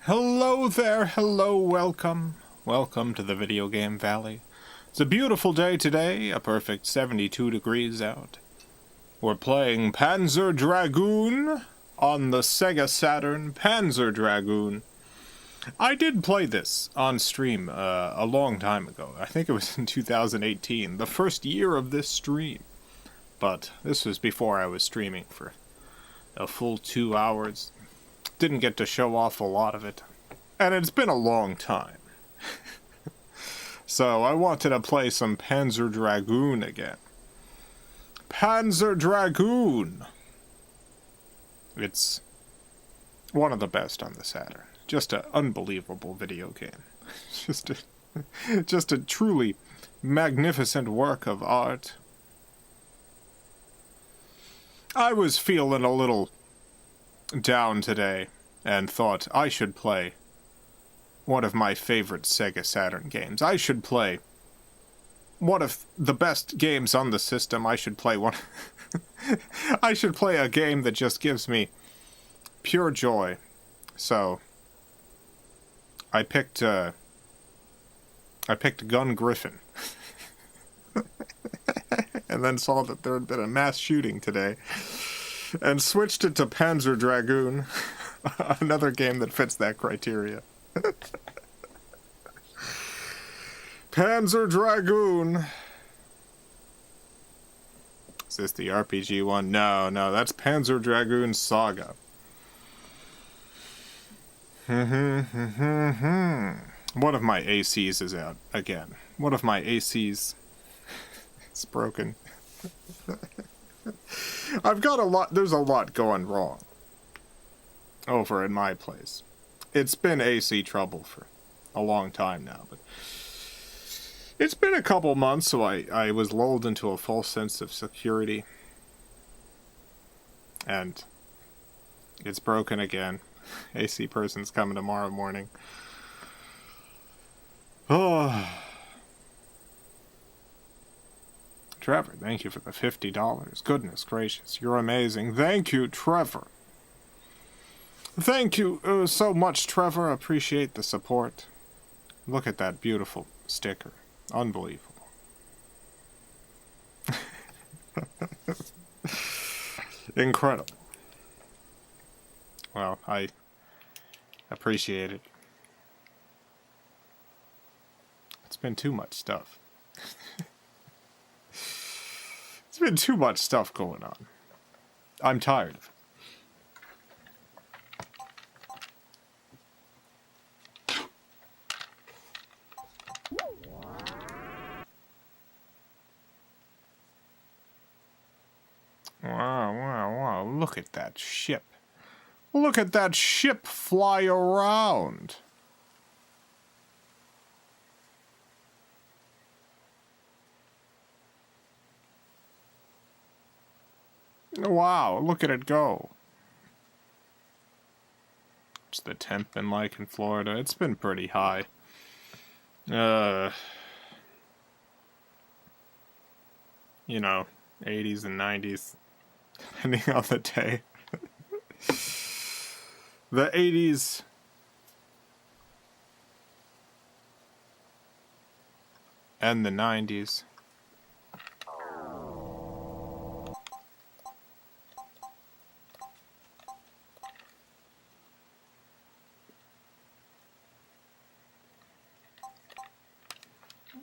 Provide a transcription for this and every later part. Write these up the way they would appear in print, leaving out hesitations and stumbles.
Hello there, hello, welcome. Welcome to the Video Game Valley. It's a beautiful day today, a perfect 72 degrees out. We're playing Panzer Dragoon on the Sega Saturn, Panzer Dragoon. I did play this on stream a long time ago. I think it was in 2018, the first year of this stream. But this was before I was streaming for a full 2 hours. Didn't get to show off a lot of it. And it's been a long time. So I wanted to play some Panzer Dragoon again. Panzer Dragoon! It's one of the best on the Saturn. Just an unbelievable video game. Just a truly magnificent work of art. I was feeling a little down today and thought I should play one of my favorite Sega Saturn games. I should play one of the best games on the system. I should play one I should play a game that just gives me pure joy. So I picked Gun Griffin. And then saw that there had been a mass shooting today and switched it to Panzer Dragoon, another game that fits that criteria. Panzer Dragoon. Is this the RPG one? No, that's Panzer Dragoon Saga. One of my ACs is out again. One of my ACs is broken. I've got a lot, there's a lot going wrong over in my place. It's been AC trouble for a long time now, but it's been a couple months, so I was lulled into a false sense of security. And it's broken again. AC person's coming tomorrow morning. Oh. Trevor, thank you for the $50. Goodness gracious, you're amazing. Thank you, Trevor. Thank you so much, Trevor. Appreciate the support. Look at that beautiful sticker. Unbelievable. Incredible. Well, I appreciate it. It's been too much stuff. It's been too much stuff going on. I'm tired of it. Wow. Look at that ship. Look at that ship fly around. Wow, look at it go. What's the temp been like in Florida? It's been pretty high. You know, 80s and 90s, depending on the day. The 80s and the 90s.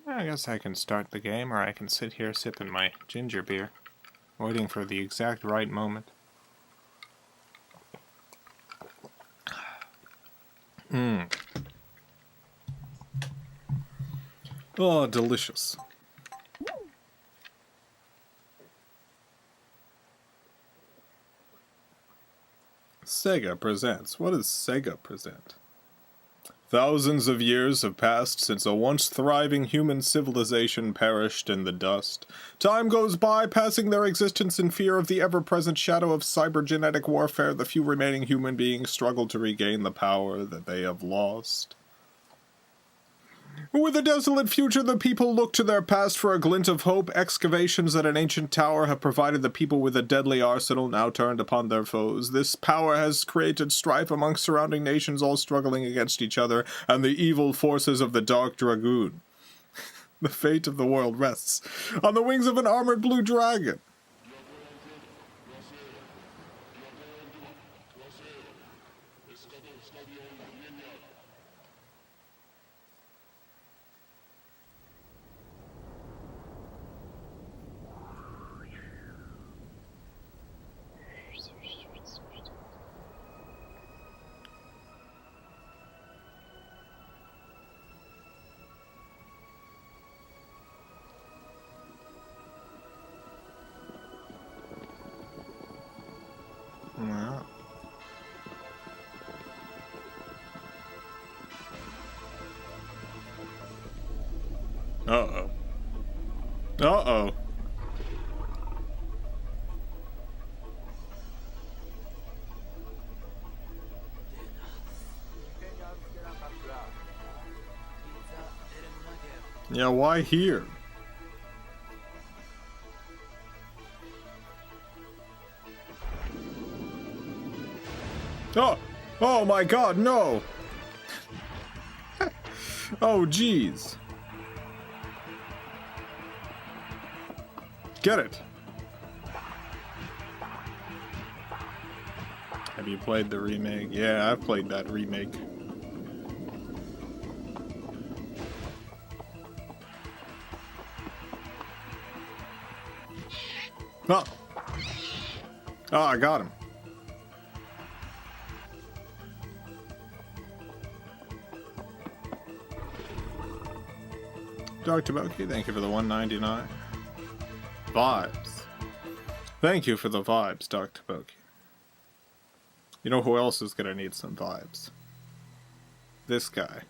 I guess I can start the game, or I can sit here sipping my ginger beer, waiting for the exact right moment. Oh, delicious. Sega presents. What does Sega present? Thousands of years have passed since a once thriving human civilization perished in the dust. Time goes by, passing their existence in fear of the ever-present shadow of cybergenetic warfare. The few remaining human beings struggle to regain the power that they have lost. With a desolate future, the people look to their past for a glint of hope. Excavations at an ancient tower have provided the people with a deadly arsenal, now turned upon their foes. This power has created strife amongst surrounding nations, all struggling against each other, and the evil forces of the Dark Dragoon. The fate of the world rests on the wings of an armored blue dragon. Wow. Uh-oh. Uh-oh. Yeah, why here? Oh! Oh my god, no! Oh, jeez. Get it! Have you played the remake? Yeah, I've played that remake. Oh! Oh, I got him. Dr. Boki, thank you for the 199. Vibes. Thank you for the vibes, Dr. Boki. You know who else is gonna need some vibes? This guy.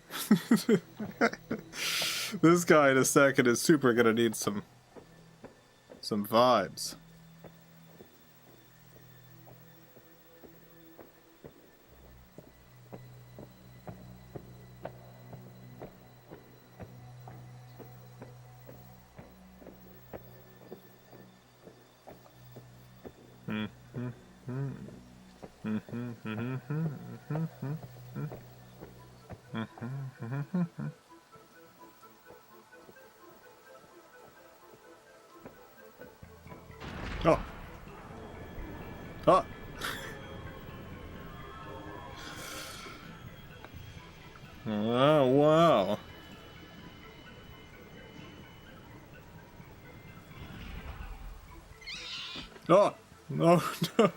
This guy in a second is super gonna need some vibes. Oh. Oh. Oh, wow. Oh. Oh, no.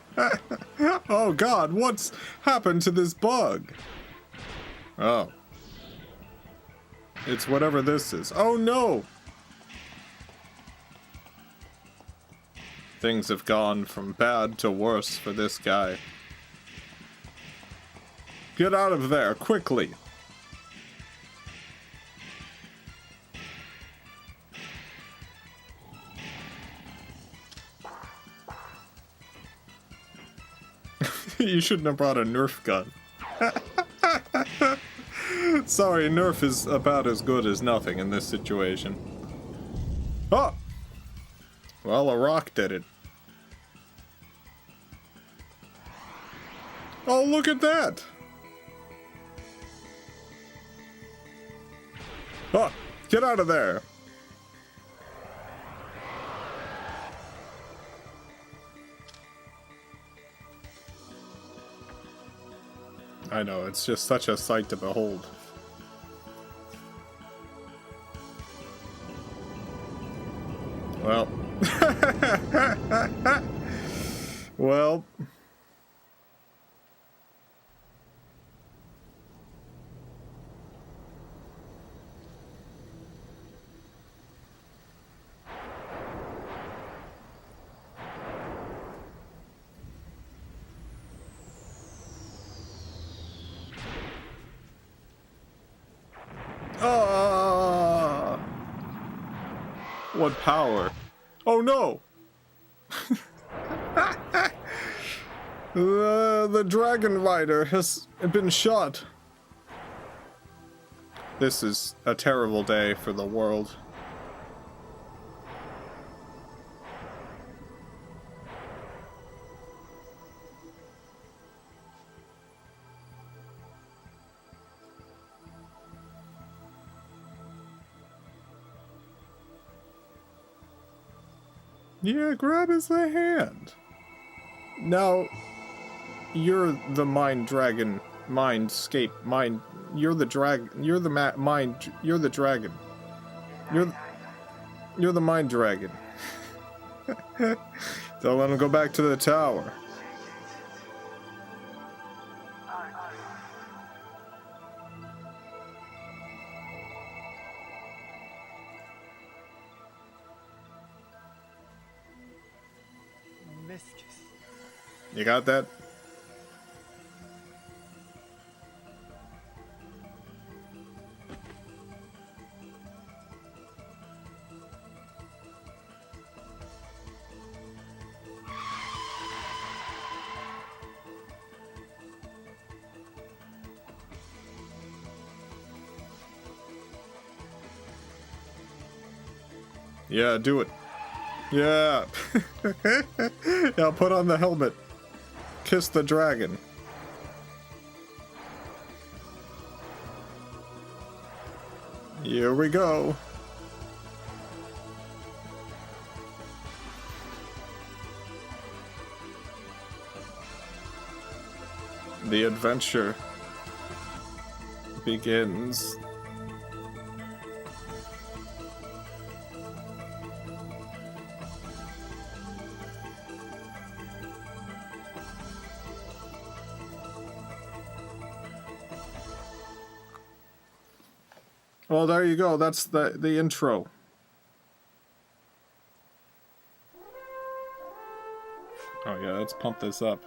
Oh, God, what's happened to this bug? Oh. It's whatever this is. Oh, no! Things have gone from bad to worse for this guy. Get out of there, quickly! You shouldn't have brought a Nerf gun. Sorry, Nerf is about as good as nothing in this situation. Oh! Well, a rock did it. Oh, look at that! Oh, get out of there! I know, it's just such a sight to behold. Well. Well. What power? Oh no! The dragon rider has been shot. This is a terrible day for the world. Yeah, grab his hand. Now, you're the mind dragon, mindscape, mind. You're the You're the mind. You're the dragon. You're the mind dragon. Don't let him go back to the tower. You got that? Yeah, do it. Yeah. Yeah, put on the helmet. Kiss the dragon. Here we go. The adventure begins. Well, there you go. That's the intro. Oh yeah, let's pump this up.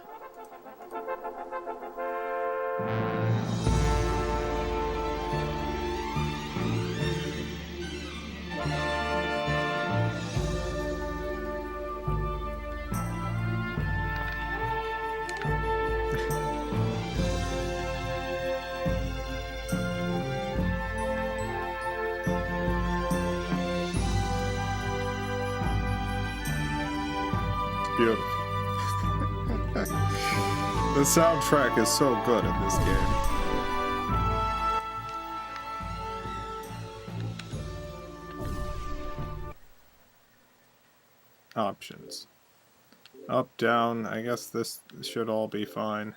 Beautiful. The soundtrack is so good in this game. Options. Up, down. I guess this should all be fine.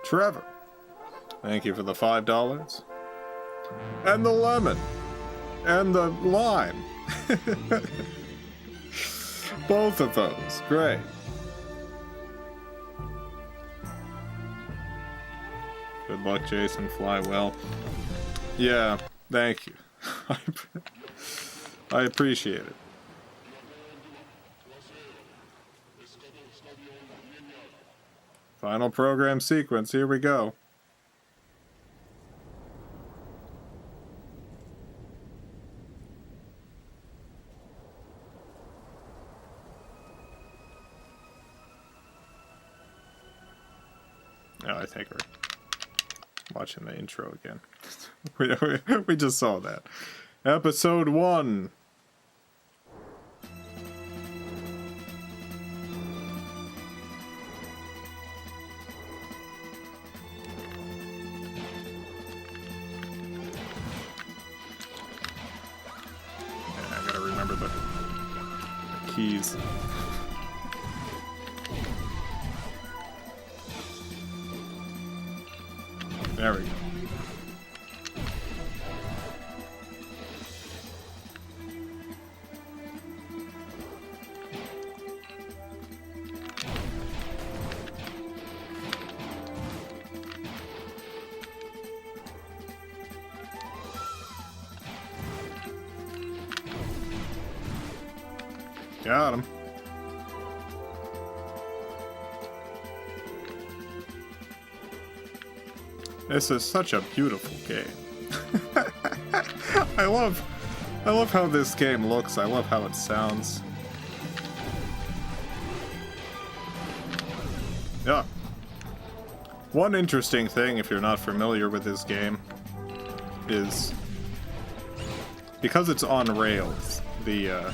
Trevor, thank you for the $5. And the lemon. And the lime. Both of those. Great. Good luck, Jason. Fly well. Yeah, thank you. I appreciate it. Final program sequence. Here we go. Oh, I think we're watching the intro again. we just saw that. Episode 1. I gotta remember the keys. There we go. Got him. This is such a beautiful game. I love how this game looks. I love how it sounds. Yeah. One interesting thing, if you're not familiar with this game, is because it's on rails, the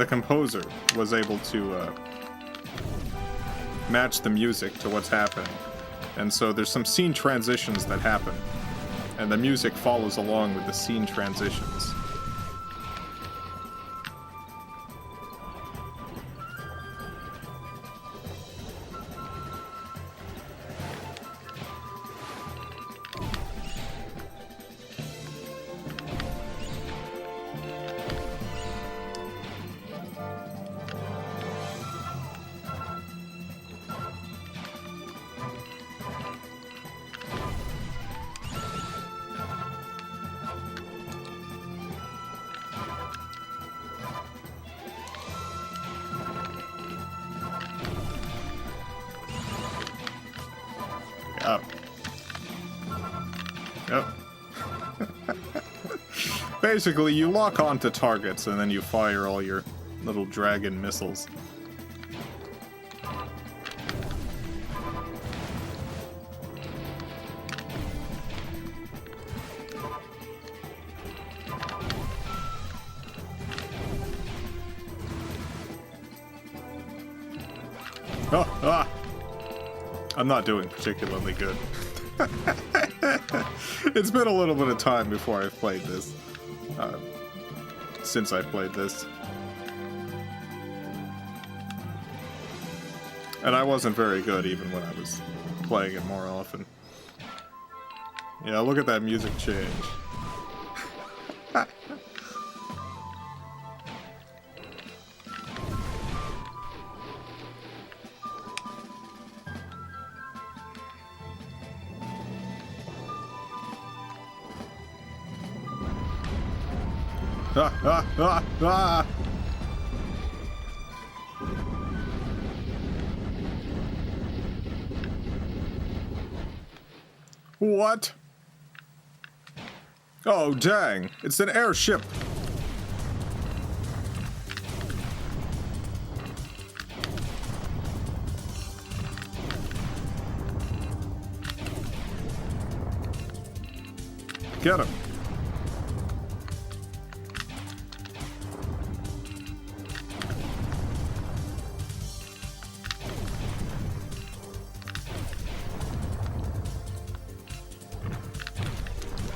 composer was able to match the music to what's happening. And so there's some scene transitions that happen, and the music follows along with the scene transitions. Up. Yep. Basically, you lock onto targets and then you fire all your little dragon missiles. Oh, ah! I'm not doing particularly good. It's been a little bit of time before I've played this. Since I played this. And I wasn't very good even when I was playing it more often. Yeah, look at that music change. Ah, ah, ah, ah. What? Oh, dang. It's an airship. Get him.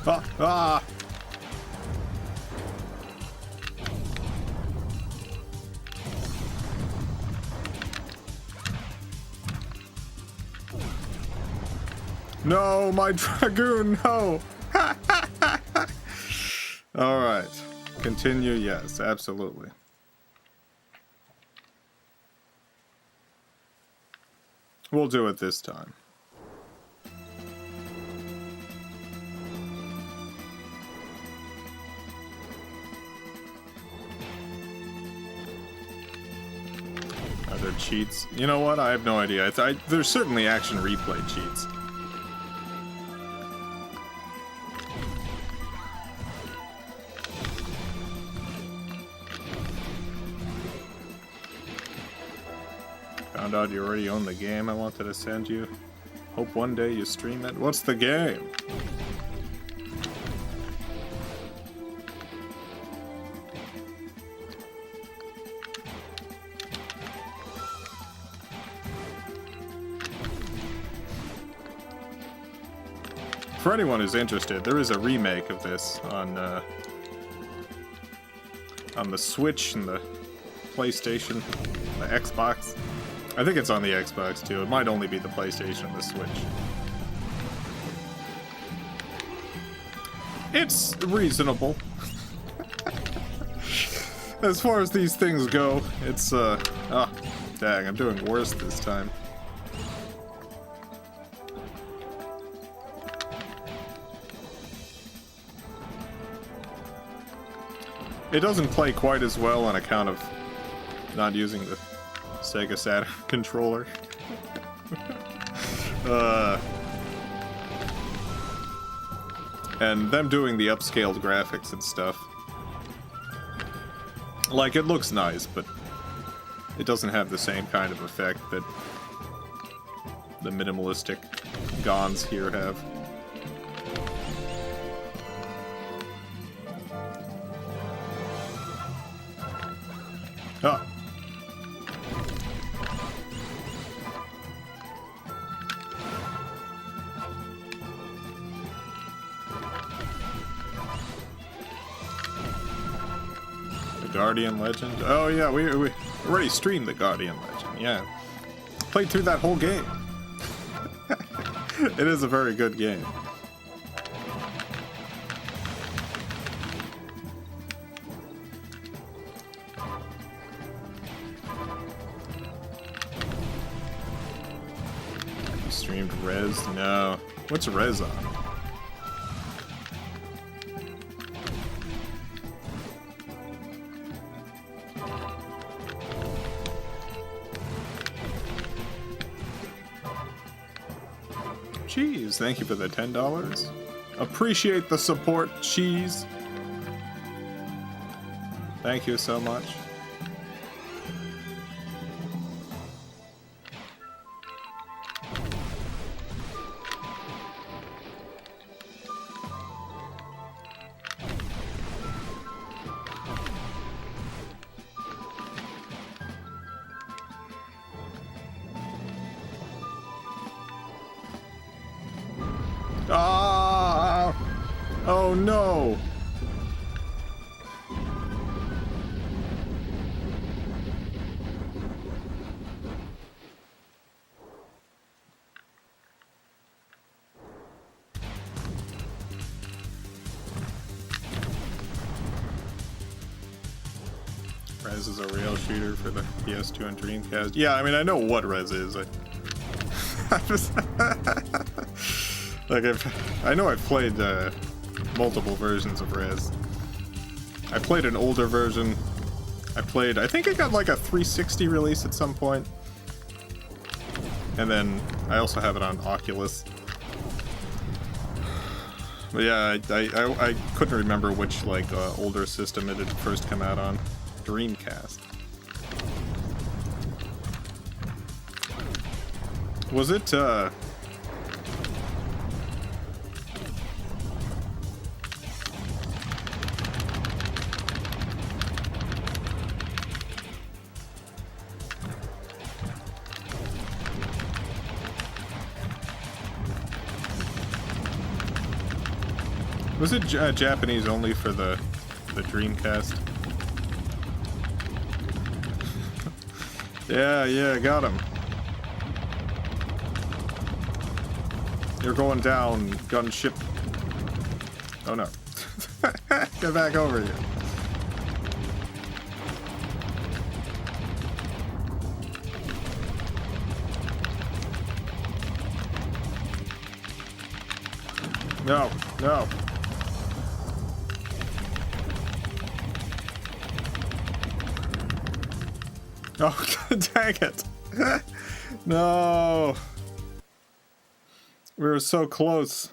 Ah, ah. No, my Dragoon, no. All right. Continue, yes, absolutely. We'll do it this time. Are there cheats? You know what? I have no idea. There's certainly action replay cheats. Found out you already own the game I wanted to send you. Hope one day you stream it. What's the game? For anyone who's interested, there is a remake of this on the Switch and the PlayStation, the Xbox. I think it's on the Xbox too. It might only be the PlayStation and the Switch. It's reasonable. As far as these things go, it's dang, I'm doing worse this time. It doesn't play quite as well on account of not using the Sega Saturn controller. And them doing the upscaled graphics and stuff. Like, it looks nice, but it doesn't have the same kind of effect that the minimalistic Gons here have. Oh. The Guardian Legend? Oh yeah, we already streamed the Guardian Legend, yeah. Played through that whole game. It is a very good game. You streamed Rez? No. What's Rez on? Cheese, thank you for the $10. Appreciate the support, Cheese. Thank you so much. Ah! Oh no! Rez is a rail shooter for the PS2 and Dreamcast. Yeah, I mean, I know what Rez is. I just like I know I've played multiple versions of Rez. I played an older version. I think it got like a 360 release at some point. And then I also have it on Oculus. But yeah, I couldn't remember which like older system it had first come out on. Dreamcast. Was it was it Japanese only for the Dreamcast? Yeah, got him. You're going down, gunship. Oh no. Get back over here. No, no. Oh, dang it. No. We were so close.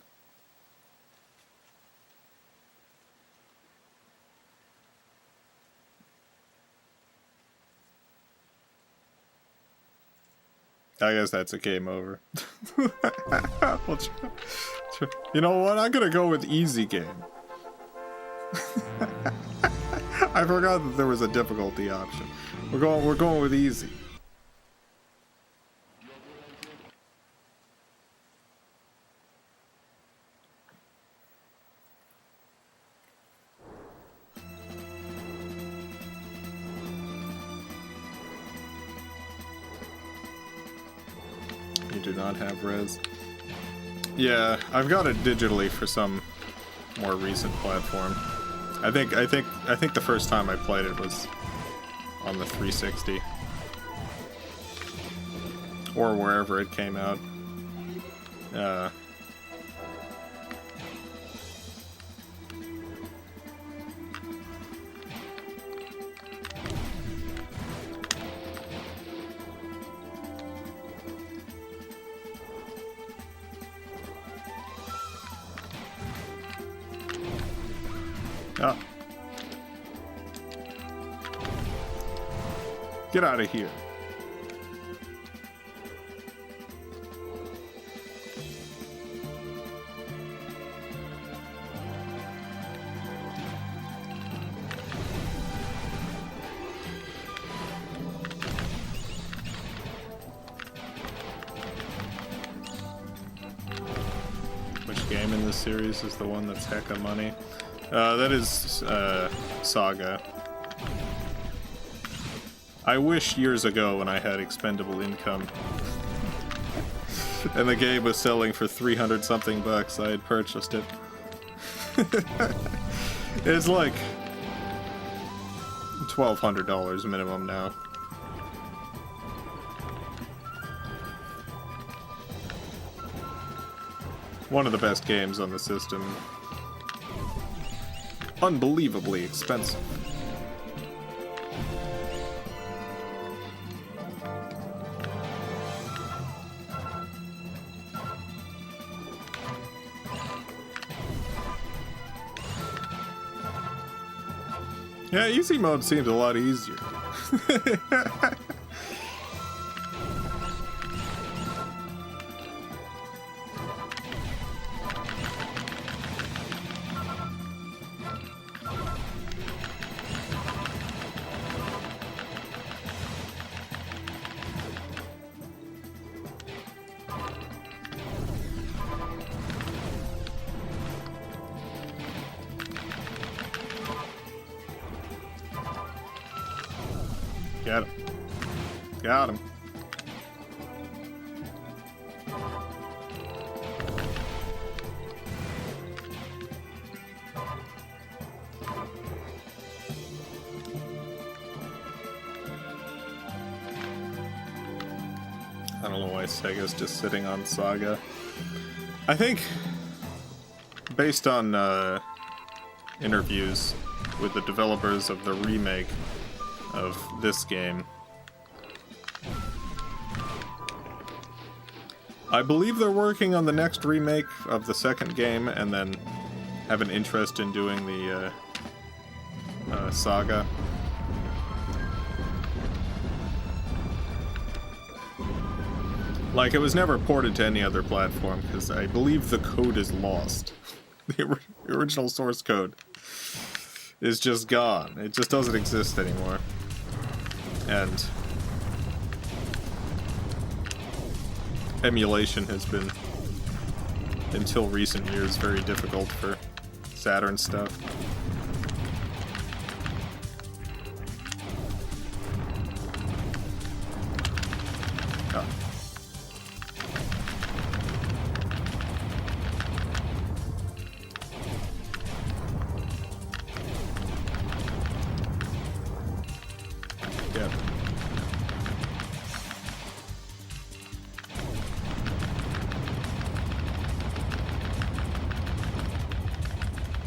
I guess that's a game over. We'll you know what? I'm gonna go with easy game. I forgot that there was a difficulty option. We're going with easy. You do not have Rez. Yeah, I've got it digitally for some more recent platform. I think the first time I played it was on the 360 or wherever it came out. Oh. Get out of here. Which game in this series is the one that's hecka money? That is Saga. I wish years ago when I had expendable income and the game was selling for 300 something bucks, I had purchased it. It's like $1,200 minimum now. One of the best games on the system. Unbelievably expensive. Yeah, easy mode seems a lot easier. Got him. Got him. I don't know why Sega's just sitting on Saga. I think, based on interviews with the developers of the remake of this game, I believe they're working on the next remake of the second game and then have an interest in doing the Saga. Like, it was never ported to any other platform because I believe the code is lost. The original source code is just gone. It just doesn't exist anymore. And emulation has been, until recent years, very difficult for Saturn stuff. Oh. Yeah.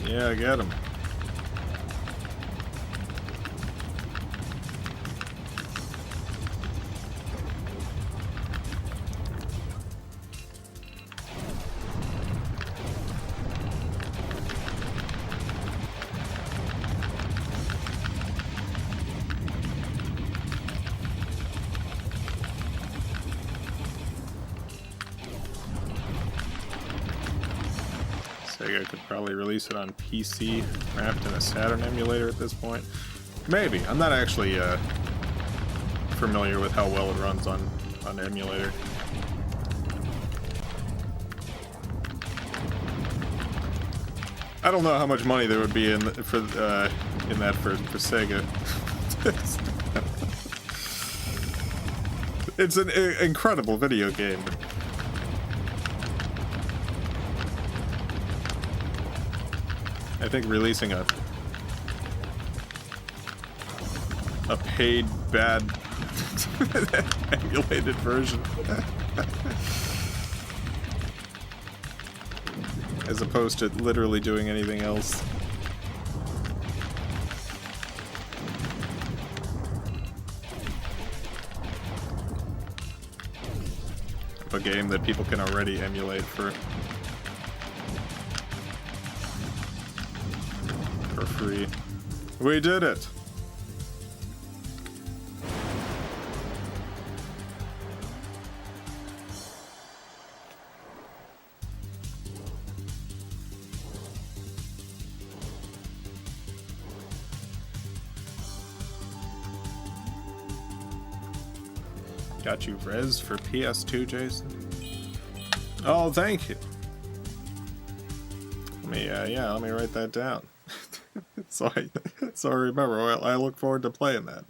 Yeah, I got him. Sega could probably release it on PC, wrapped in a Saturn emulator at this point. Maybe. I'm not actually familiar with how well it runs on emulator. I don't know how much money there would be in that for Sega. It's an incredible video game. I think releasing a paid bad emulated version as opposed to literally doing anything else. A game that people can already emulate for free. We did it! Got you Res for PS2, Jason. Oh, thank you. Let me, let me write that down. so I remember. I look forward to playing that.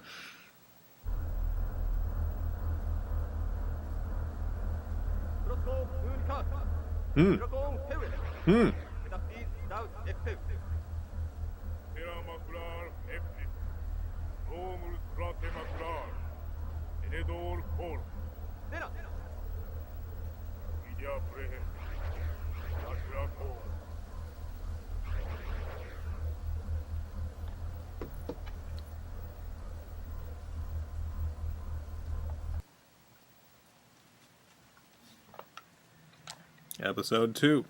Episode 2.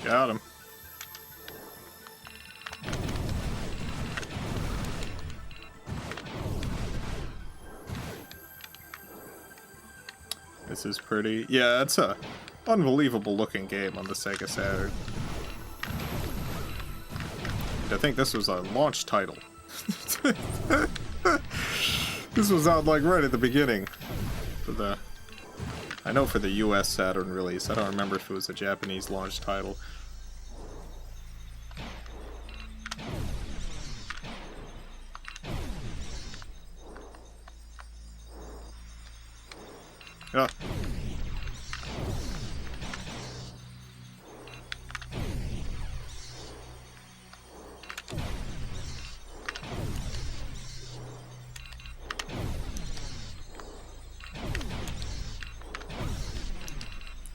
Got him. This is pretty... Yeah, it's a unbelievable looking game on the Sega Saturn. I think this was a launch title. This was out like right at the beginning for the... I know for the US Saturn release. I don't remember if it was a Japanese launch title. Ah.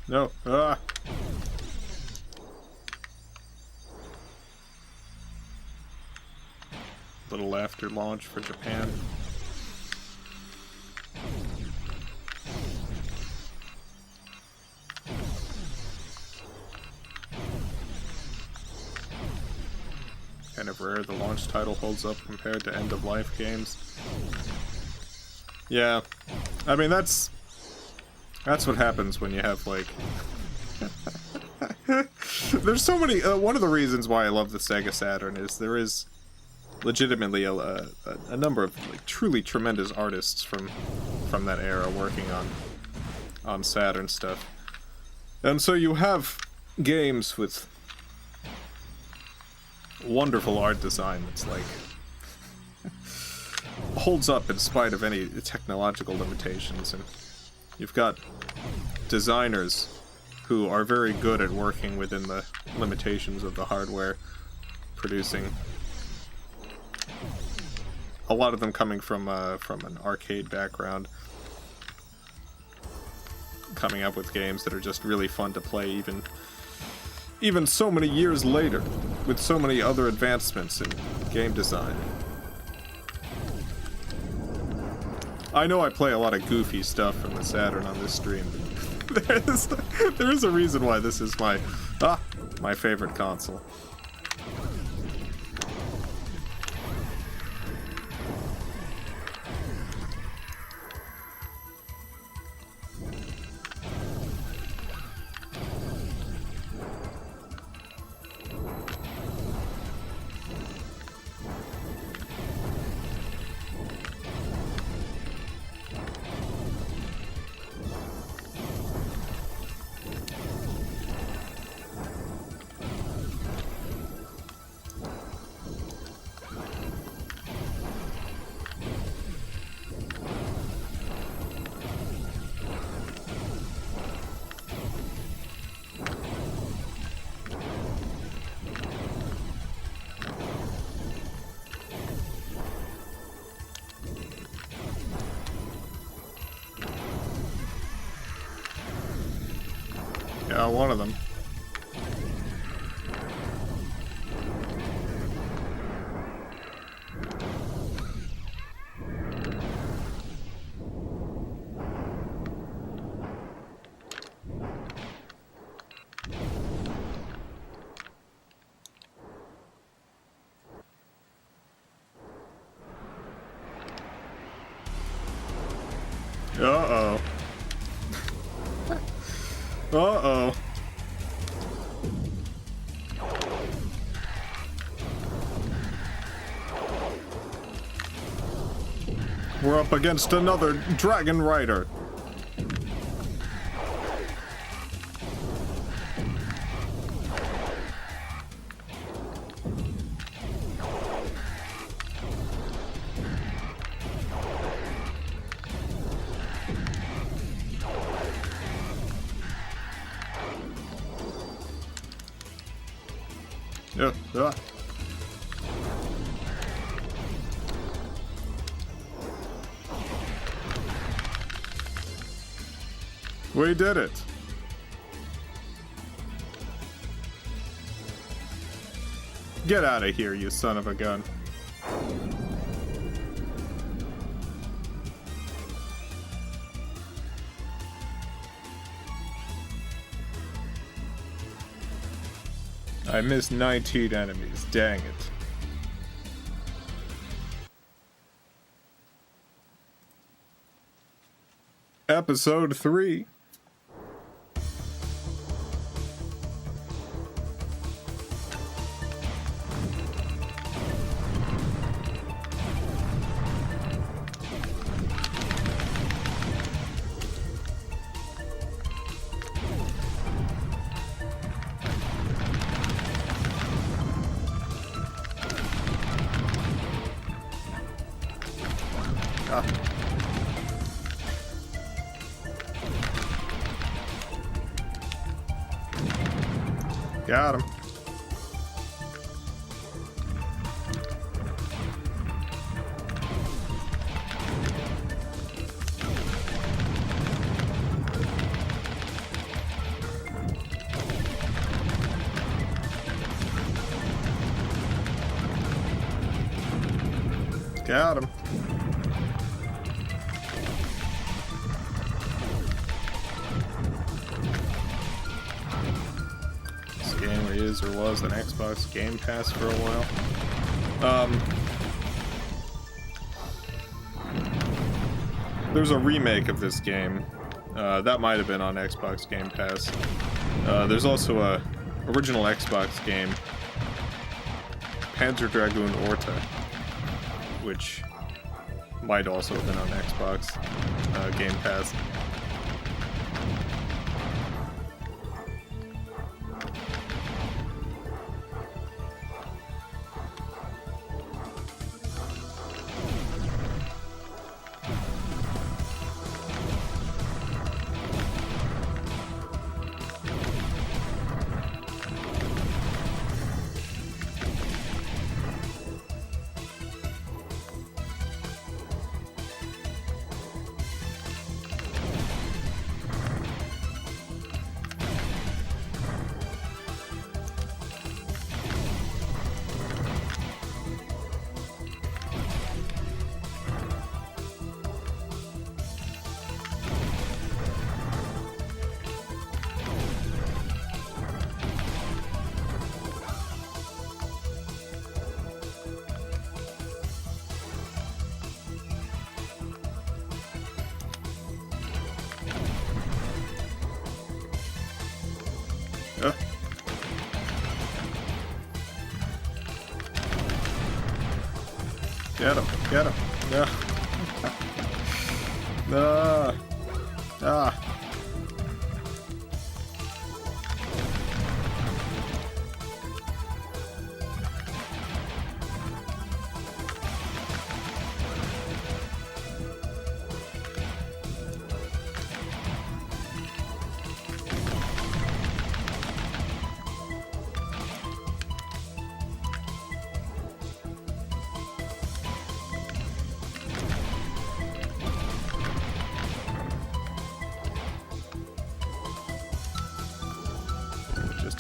No. Ah. Little after launch for Japan. Kind of rare the launch title holds up compared to end-of-life games. Yeah, I mean that's what happens when you have like... There's so many... one of the reasons why I love the Sega Saturn is there is legitimately a number of like truly tremendous artists from that era working on Saturn stuff. And so you have games with wonderful art design that's like holds up in spite of any technological limitations, and you've got designers who are very good at working within the limitations of the hardware, producing a lot of them coming from an arcade background, coming up with games that are just really fun to play even so many years later, with so many other advancements in game design. I know I play a lot of goofy stuff from the Saturn on this stream, but there is a reason why this is my favorite console. Yeah, one of them. Uh-oh. Uh-oh. We're up against another dragon rider. We did it. Get out of here, you son of a gun. I missed 19 enemies, dang it. Episode 3. Got him. Got him. Or was an Xbox Game Pass for a while. There's a remake of this game. That might have been on Xbox Game Pass. There's also a original Xbox game, Panzer Dragoon Orta, which might also have been on Xbox Game Pass. Get him, get him. No. No. Ah.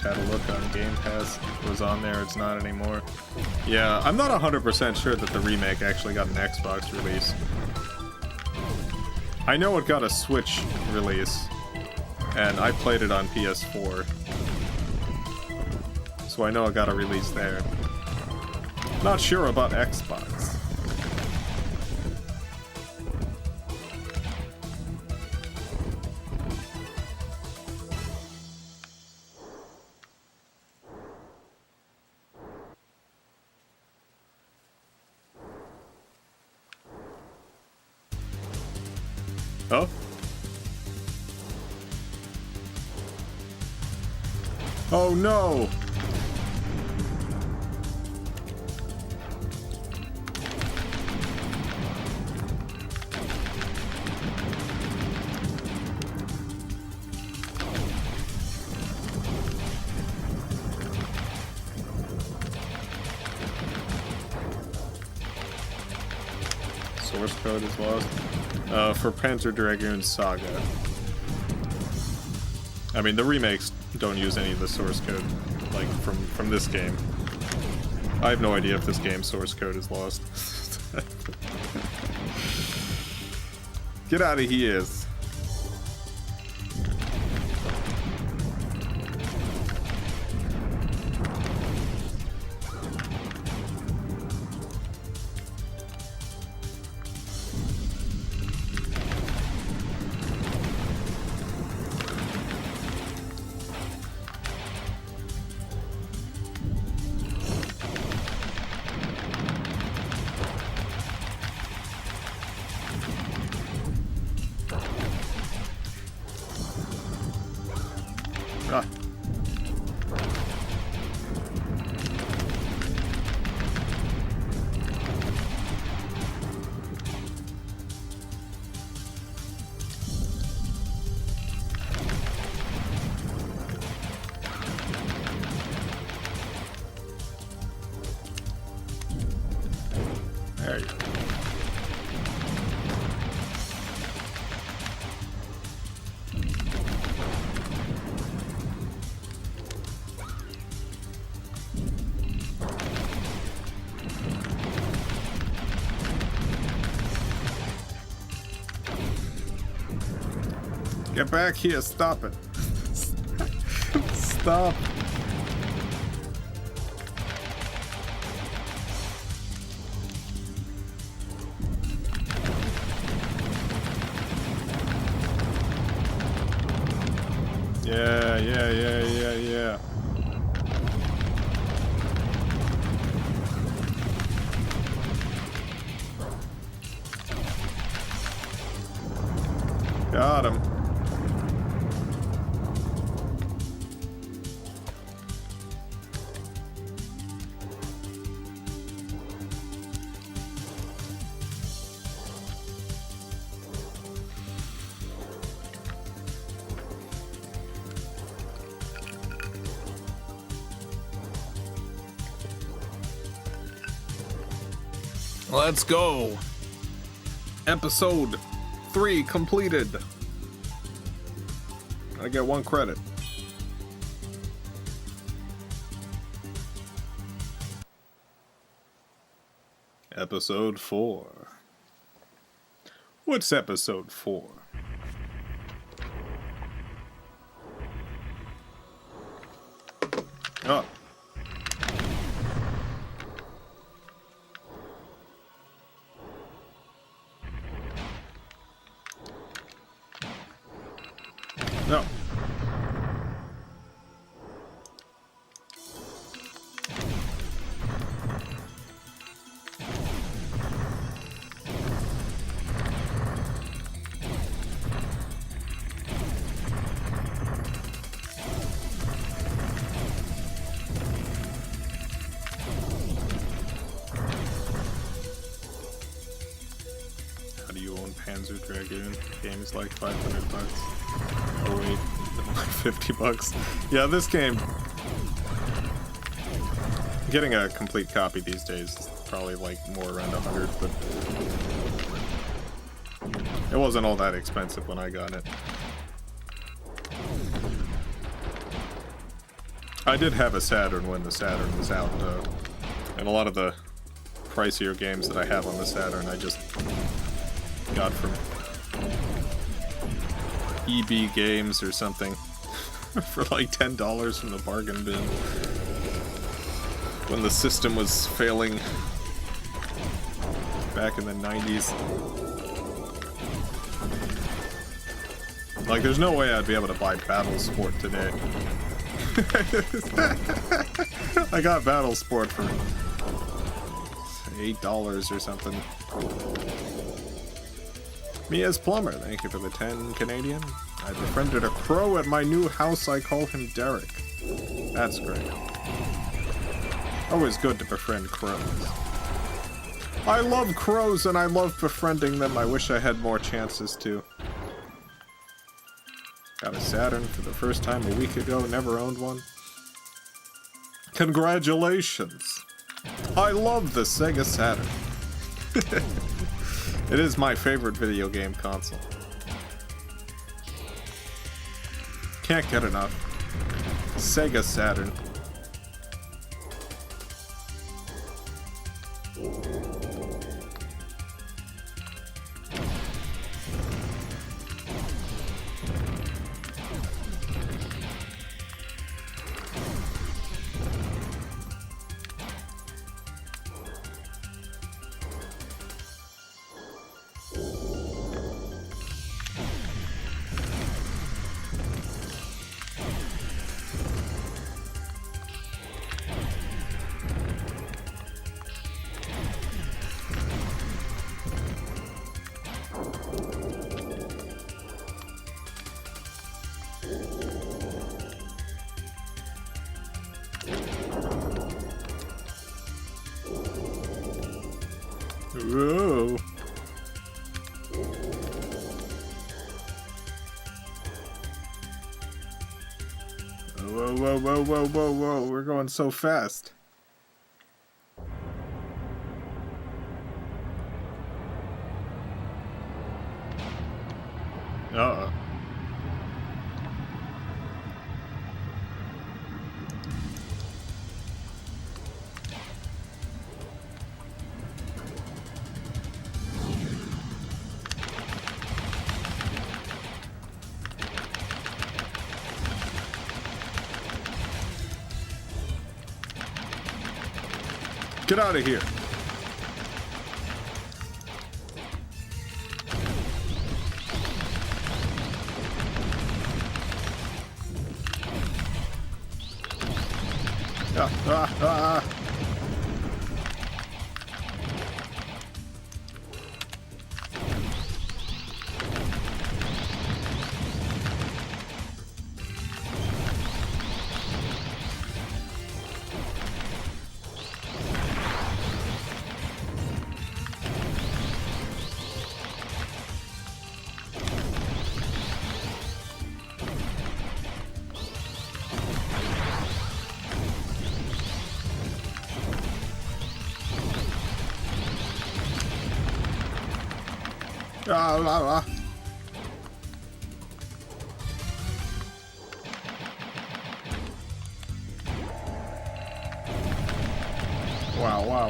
Had a look on Game Pass. It was on there, it's not anymore. Yeah, I'm not 100% sure that the remake actually got an Xbox release. I know it got a Switch release, and I played it on PS4. So I know it got a release there. Not sure about Xbox. Oh? Oh no! Source code is lost. For Panzer Dragoon Saga. I mean, the remakes don't use any of the source code, like, from this game. I have no idea if this game's source code is lost. Get out of here. Ah. There you go. Get back here, stop it. Stop. Yeah. Got him. Let's go. Episode 3 completed. I get 1 credit. Episode 4. What's episode 4? Oh. No. How do you own Panzer Dragoon? Game is like $500. Oh wait, $50. Yeah, this game, getting a complete copy these days is probably like more around 100, but it wasn't all that expensive when I got it. I did have a Saturn when the Saturn was out, though, and a lot of the pricier games that I have on the Saturn I just got from EB Games or something for like $10 from the bargain bin when the system was failing back in the 90s. Like, there's no way I'd be able to buy Battle Sport today. I got Battle Sport for $8 or something. Me as plumber, thank you for the 10 Canadian. I befriended a crow at my new house, I call him Derek. That's great. Always good to befriend crows. I love crows and I love befriending them. I wish I had more chances to. Got a Saturn for the first time a week ago, never owned one. Congratulations! I love the Sega Saturn. It is my favorite video game console. Can't get enough. Sega Saturn. Whoa. Whoa, whoa, whoa, whoa, whoa, whoa. We're going so fast. Uh-oh. Get out of here. Ah.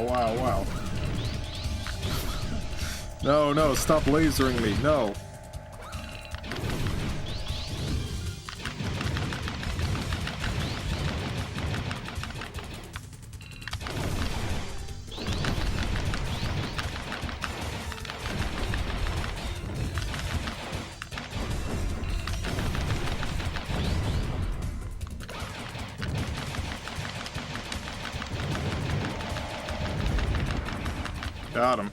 Wow. No, stop lasering me, no. Got him.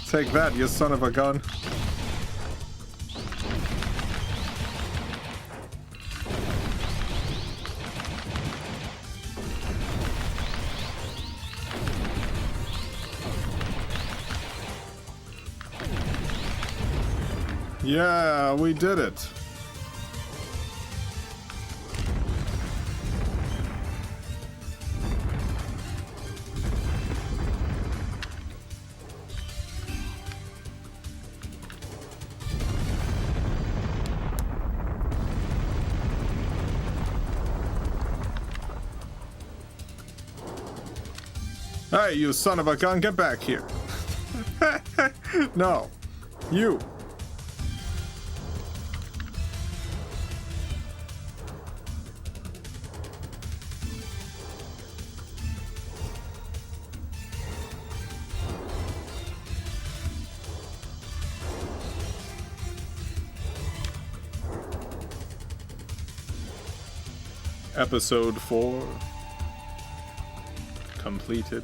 Take that, you son of a gun. Yeah, we did it. Hey, you son of a gun, get back here. No. You. Episode 4 completed.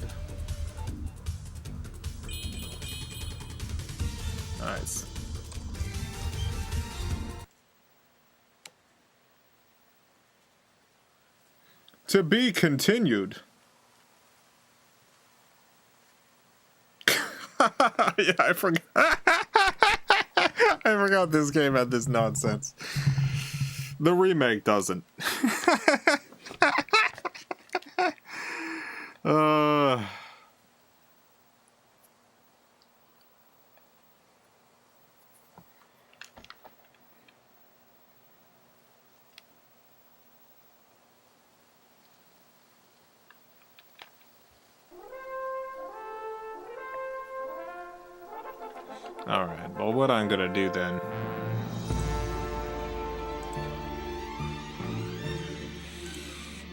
Nice. To be continued. Yeah, I forgot. I forgot this game had this nonsense. The remake doesn't. Alright, well, what I'm gonna do then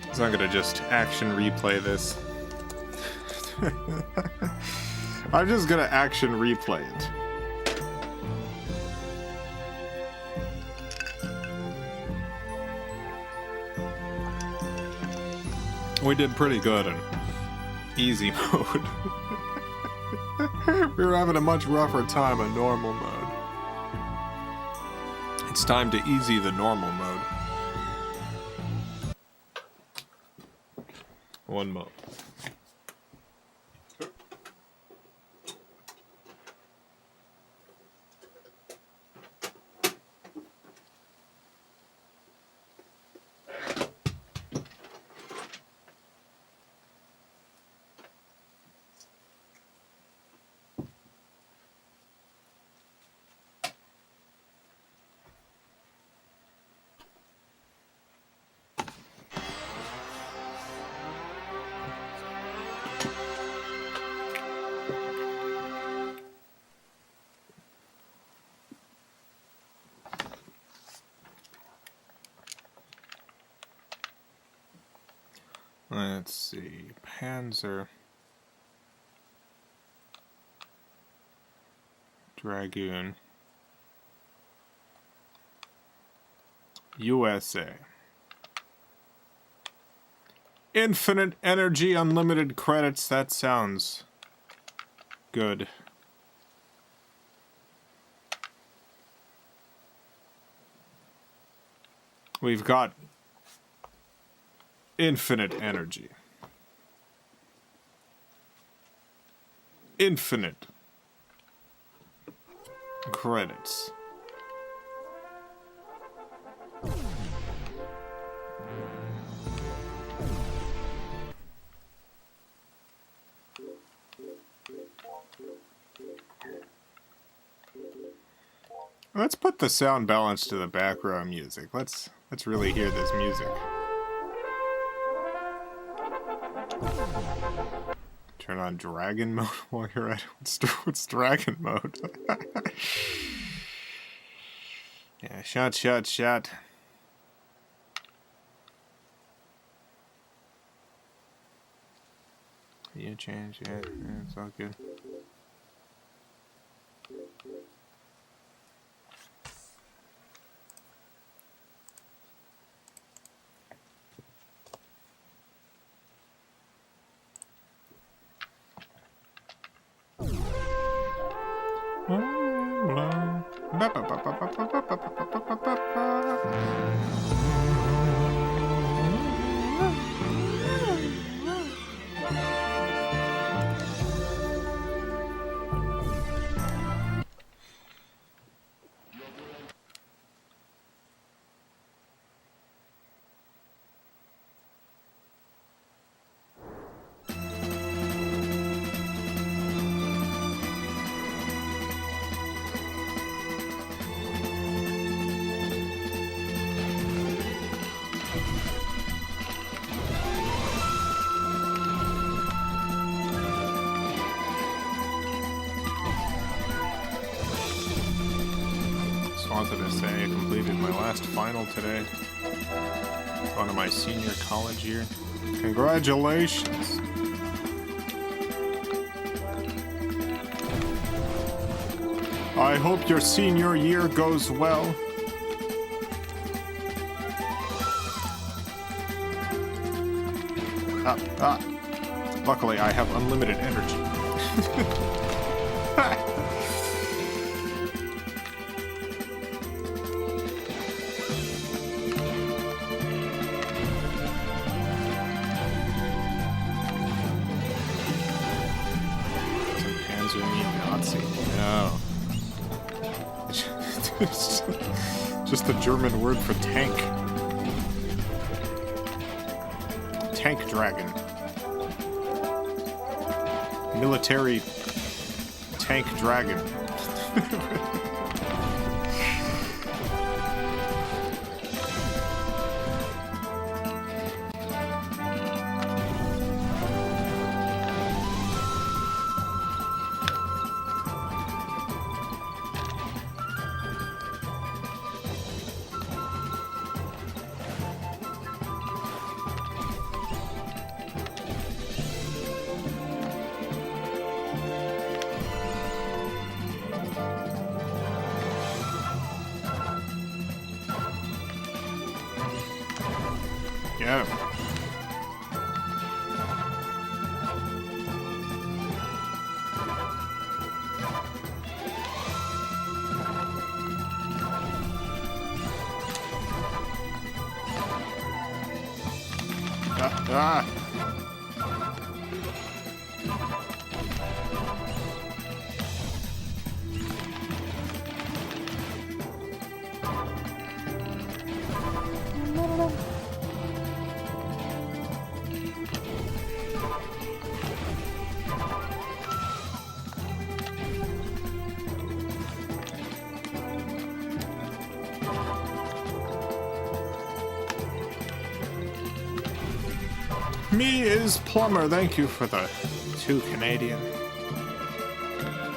is I'm gonna just action replay this. I'm just gonna action replay it. We did pretty good in easy mode. We were having a much rougher time in normal mode. It's time to easy the normal mode. One mode. Let's see, Panzer, Dragoon, USA, infinite energy, unlimited credits. That sounds good. We've got infinite energy. Infinite credits. Let's put the sound balance to the background music. Let's really hear this music. Turn on dragon mode while you're at it. What's dragon mode? Yeah, shot. You change, yeah, it's all good. Wanted to say I completed my last final today. One of my senior college year. Congratulations! I hope your senior year goes well. Luckily, I have unlimited energy. Nazi. No. It's just the German word for tank. Tank dragon. Military tank dragon. Get him. Ah. Me is Plumber. Thank you for the 2 Canadian.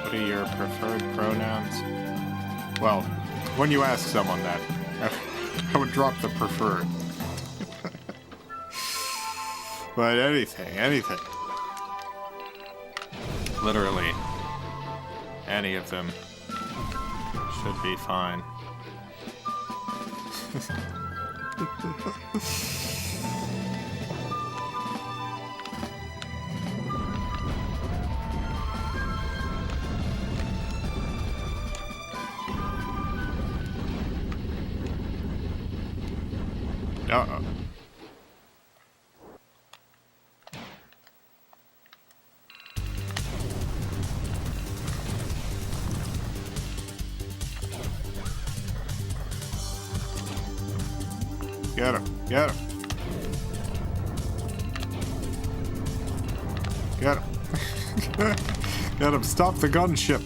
What are your preferred pronouns? Well, when you ask someone that, I would drop the preferred. But anything. Literally, any of them should be fine. Uh-oh. Get him. Get him. Get him. Get him. Stop the gunship.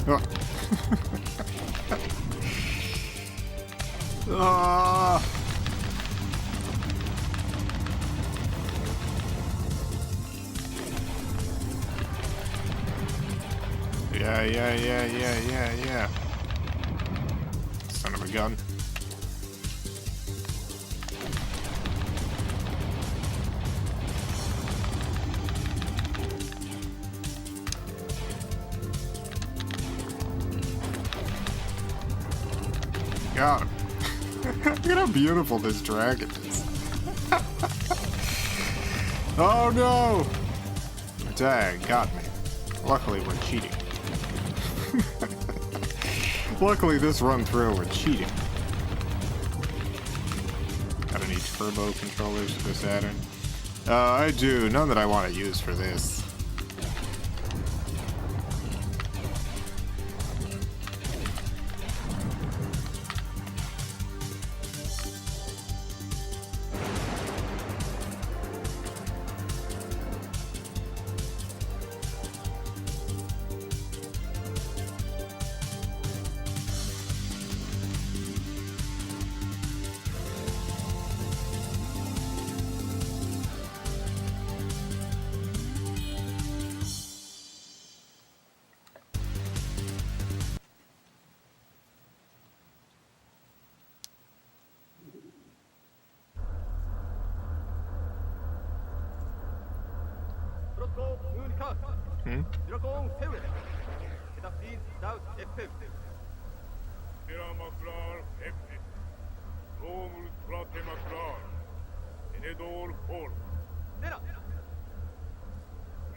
Oh. Ah. Yeah. Son of a gun. Got him. Look at how beautiful this dragon is. Oh no! Dang, got me. Luckily we're cheating. Luckily this run through we're cheating. Got any turbo controllers for the Saturn? I do. None that I want to use for this. Dragoon Seule. It appears without effect. Maklar Efnet. Romul Trate Maklar. Enedor Pol. Nera.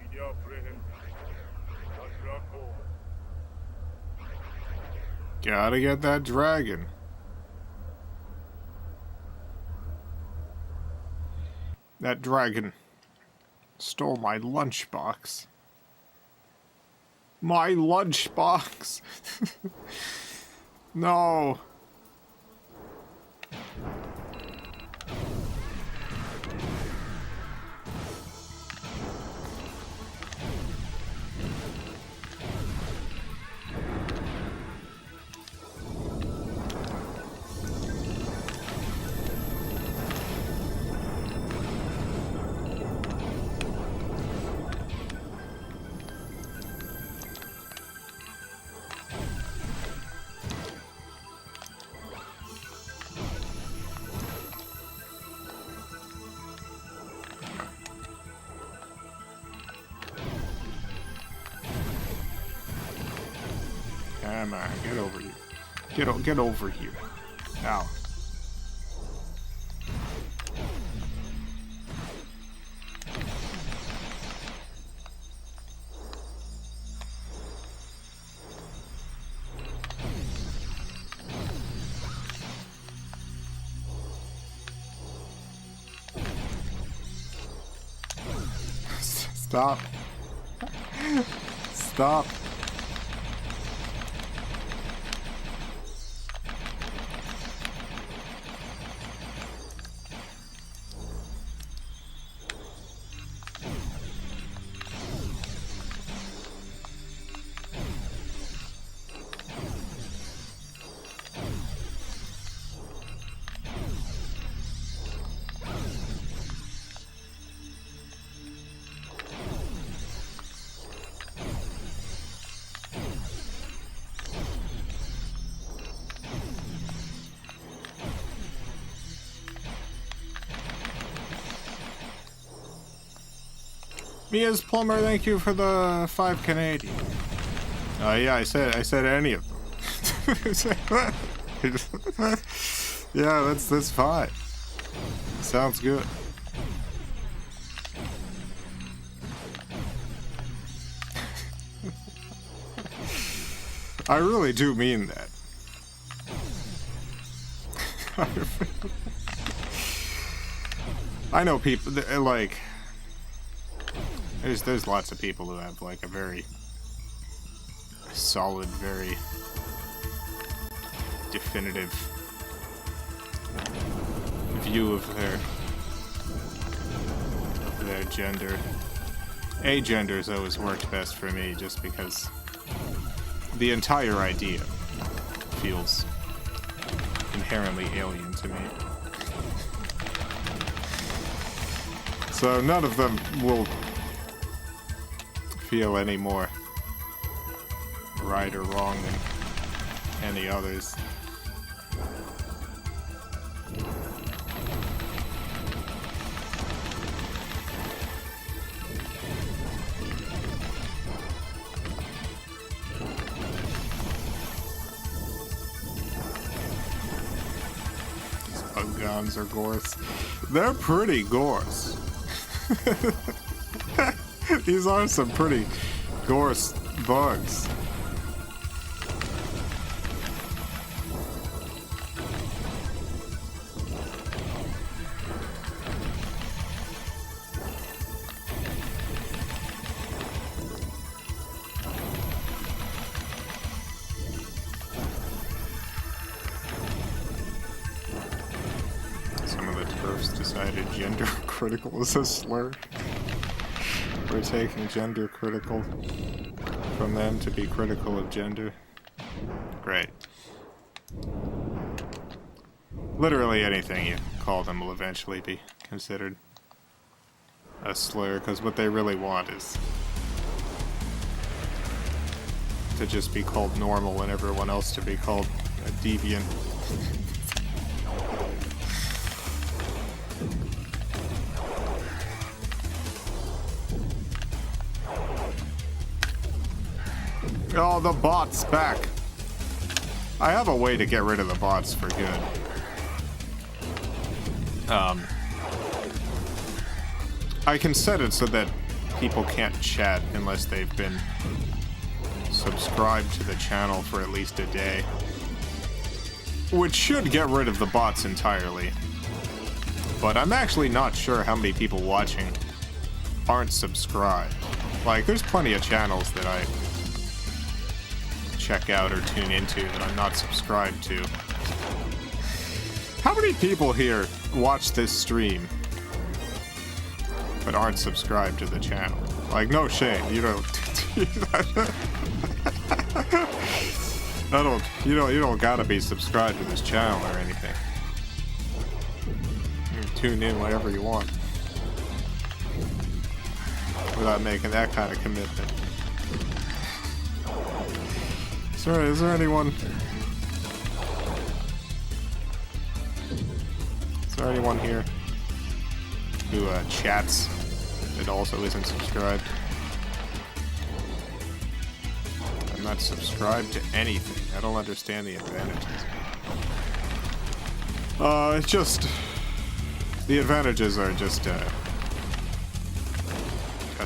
Media Frehen. Dragoon. Gotta get that dragon. That dragon stole my lunchbox. My lunchbox! No! Come on, get over here. Get over here. Ow. Stop. Stop. Mia's Plumber, thank you for the 5 Canadian. Yeah, I said any of them. Yeah, that's fine. Sounds good. I really do mean that. I know people like there's lots of people who have like a very solid, very definitive view of their gender. Agender's always worked best for me just because the entire idea feels inherently alien to me. So none of them will feel any more right or wrong than any others. These Ugons are gorse. They're pretty gorse. These are some pretty gorse bugs. Some of the turfs decided gender critical is a slur. We're taking gender critical from them to be critical of gender. Great. Literally anything you call them will eventually be considered a slur, because what they really want is to just be called normal and everyone else to be called a deviant. Oh, the bot's back. I have a way to get rid of the bots for good. I can set it so that people can't chat unless they've been subscribed to the channel for at least a day. Which should get rid of the bots entirely. But I'm actually not sure how many people watching aren't subscribed. Like, there's plenty of channels that I check out or tune into that I'm not subscribed to. How many people here watch this stream but aren't subscribed to the channel? Like, no shame, you don't. You don't gotta be subscribed to this channel or anything. You can tune in whenever you want without making that kind of commitment. Sorry, is there anyone? Is there anyone here who chats that also isn't subscribed? I'm not subscribed to anything. I don't understand the advantages. It's just... The advantages are just a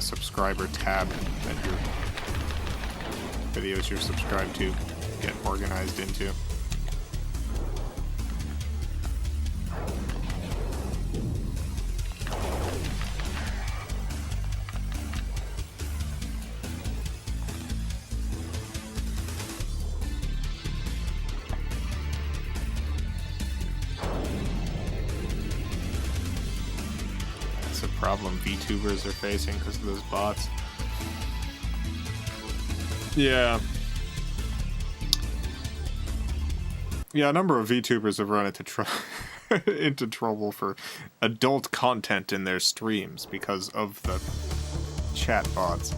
subscriber tab that your videos you're subscribed to get organized into. Problem VTubers are facing because of those bots. Yeah. Yeah, a number of VTubers have run into trouble for adult content in their streams because of the chat bots.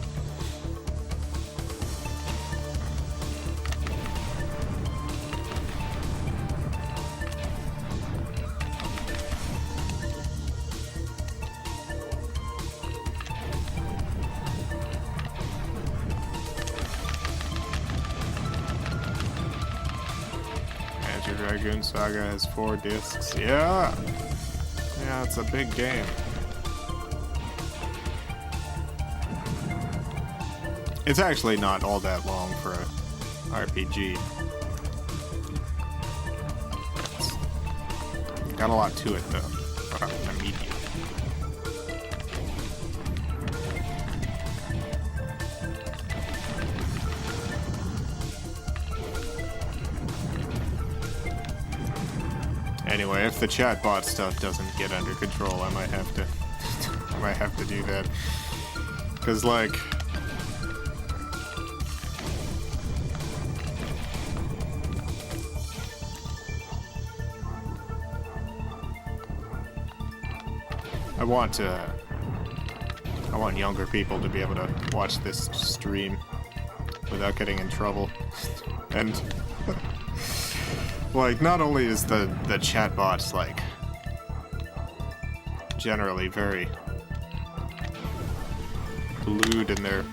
Dragoon Saga has 4 discs. Yeah! Yeah, it's a big game. It's actually not all that long for a RPG. It's got a lot to it, though. Immediate. Anyway, if the chatbot stuff doesn't get under control, I might have to do that. 'Cause like I want younger people to be able to watch this stream without getting in trouble. And like, not only is the chatbots, like, generally very lewd in their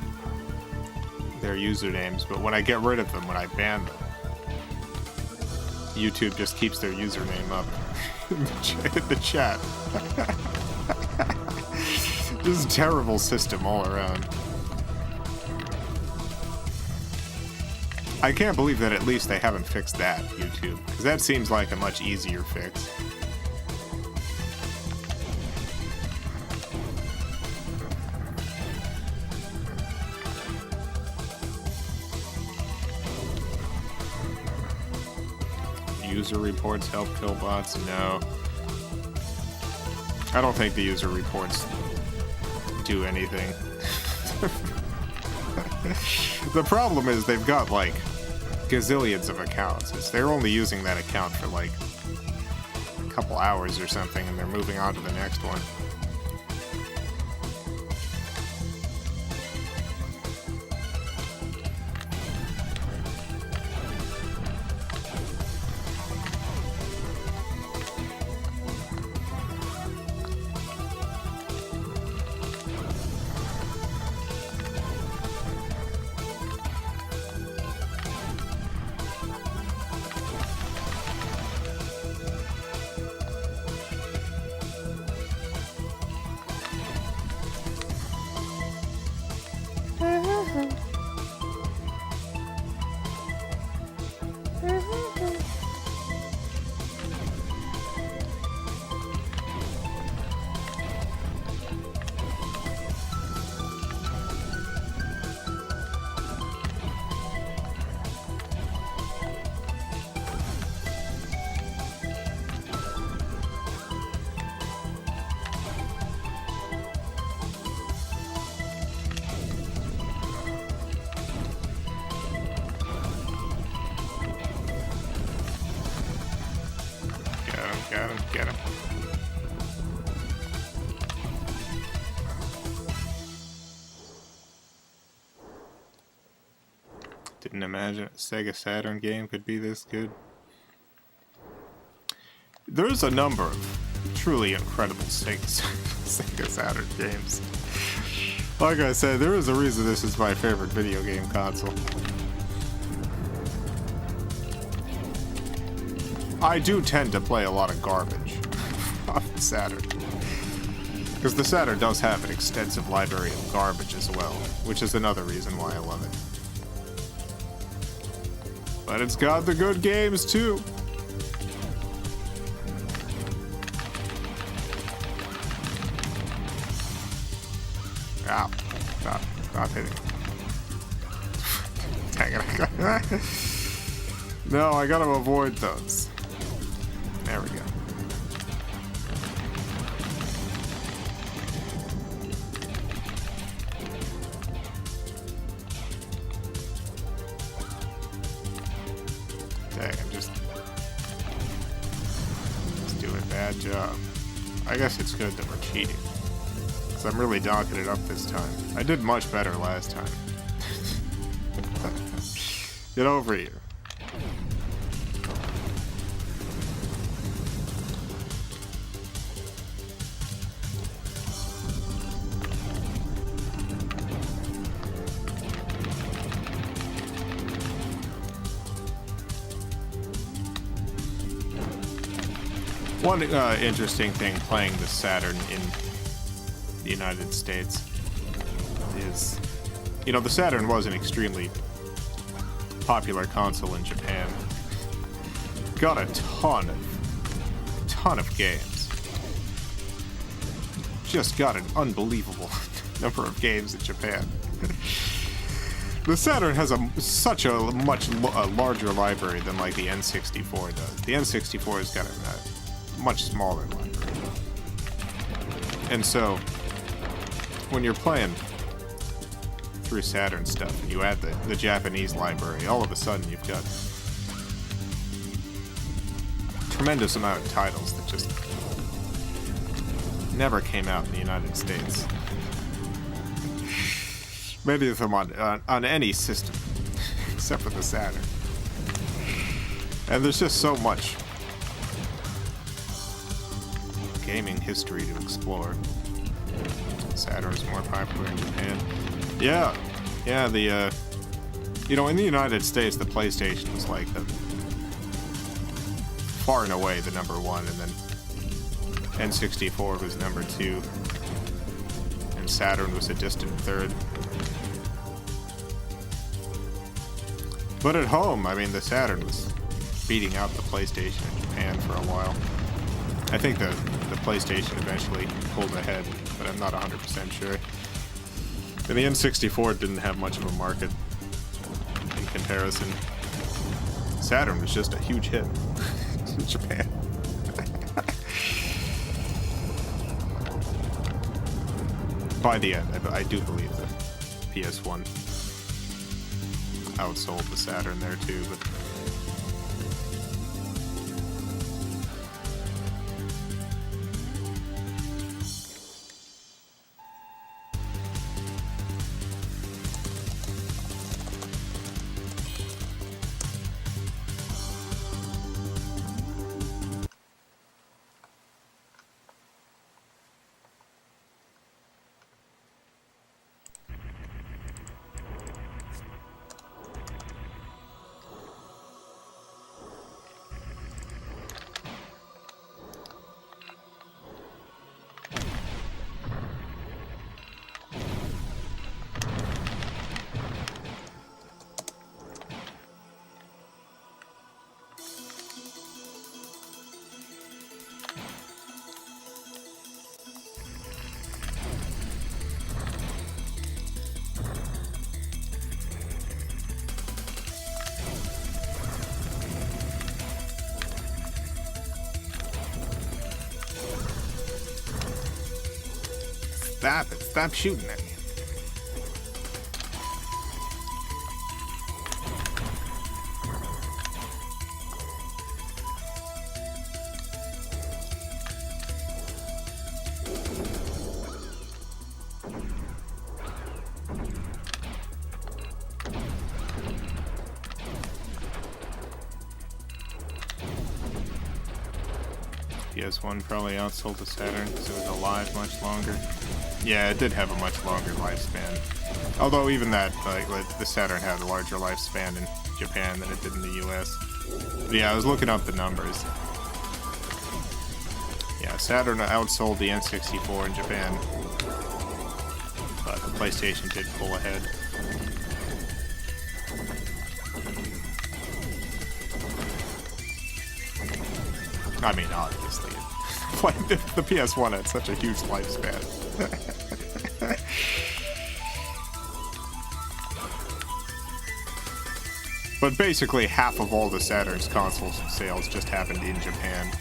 usernames, but when I get rid of them, when I ban them, YouTube just keeps their username up in the chat. This is a terrible system all around. I can't believe that at least they haven't fixed that, YouTube, because that seems like a much easier fix. User reports help kill bots? No. I don't think the user reports do anything. The problem is they've got, like, gazillions of accounts. They're only using that account for, like, a couple hours or something, and they're moving on to the next one. Get him, get him. Didn't imagine a Sega Saturn game could be this good. There's a number of truly incredible Sega Saturn games. Like I said, there is a reason this is my favorite video game console. I do tend to play a lot of garbage off the Saturn. Because the Saturn does have an extensive library of garbage as well, which is another reason why I love it. But it's got the good games too. Ow. Stop hitting. Dang it. No, I gotta avoid those. There we go. Dang, I'm just doing a bad job. I guess it's good that we're cheating. Because I'm really docking it up this time. I did much better last time. Get over here. One interesting thing playing the Saturn in the United States is, you know, the Saturn was an extremely popular console in Japan. Got a ton of games. Just got an unbelievable number of games in Japan. The Saturn has such a much larger library than like the N64 does. The N64 has got a much smaller library. And so, when you're playing through Saturn stuff, and you add the Japanese library, all of a sudden you've got a tremendous amount of titles that just never came out in the United States. Many of them on any system, except for the Saturn. And there's just so much gaming history to explore. Saturn's more popular in Japan. Yeah, the, you know, in the United States, the PlayStation was like the far and away the number one, and then N64 was number two, and Saturn was a distant third. But at home, I mean, the Saturn was beating out the PlayStation in Japan for a while. I think the PlayStation eventually pulled ahead, but I'm not 100% sure. And the N64 didn't have much of a market in comparison. Saturn was just a huge hit in Japan. By the end, I do believe the PS1 outsold the Saturn there too, but stop it. Stop shooting at me. PS1 probably outsold the Saturn because it was alive much longer. Yeah, it did have a much longer lifespan. Although even that, like, the Saturn had a larger lifespan in Japan than it did in the US. But yeah, I was looking up the numbers. Yeah, Saturn outsold the N64 in Japan, but the PlayStation did pull ahead. I mean, obviously, like the PS1 had such a huge lifespan. But basically, half of all the Saturn's console sales just happened in Japan.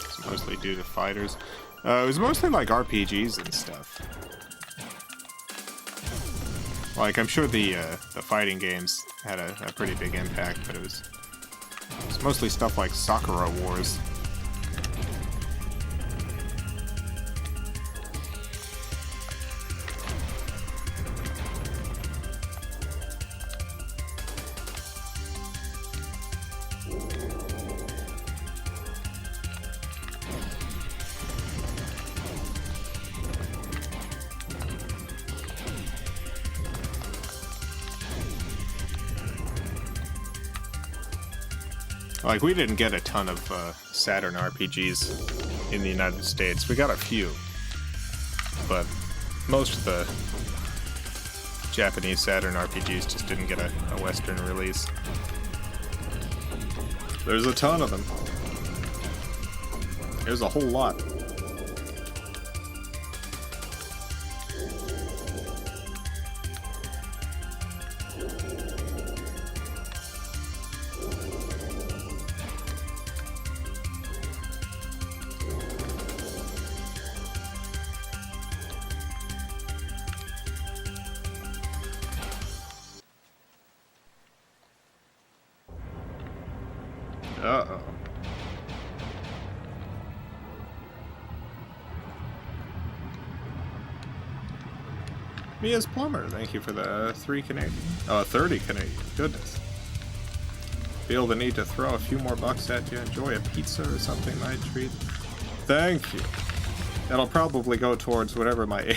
It's mostly due to fighters. It was mostly like RPGs and stuff. Like, I'm sure the fighting games had a pretty big impact, but it was mostly stuff like Sakura Wars. Like, we didn't get a ton of Saturn RPGs in the United States. We got a few, but most of the Japanese Saturn RPGs just didn't get a Western release. There's a ton of them. There's a whole lot. Uh-oh. Mia's Plumber, thank you for the 3 Canadian. 30 Canadian. Goodness. Feel the need to throw a few more bucks at you. Enjoy a pizza or something, my treat. Thank you. That'll probably go towards whatever my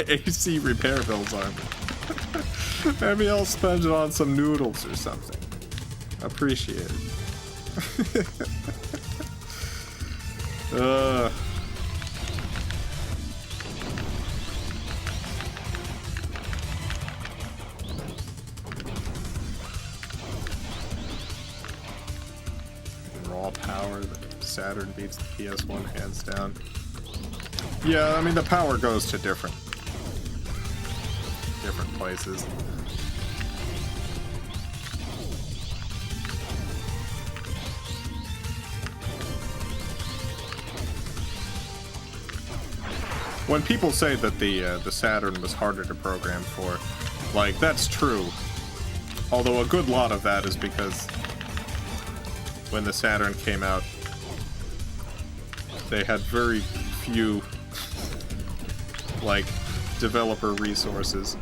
AC repair bills are. Maybe I'll spend it on some noodles or something. Appreciate it. Raw power, the Saturn beats the PS1 hands down. Yeah, I mean the power goes to different places. When people say that the Saturn was harder to program for, like, that's true. Although a good lot of that is because when the Saturn came out, they had very few, like, developer resources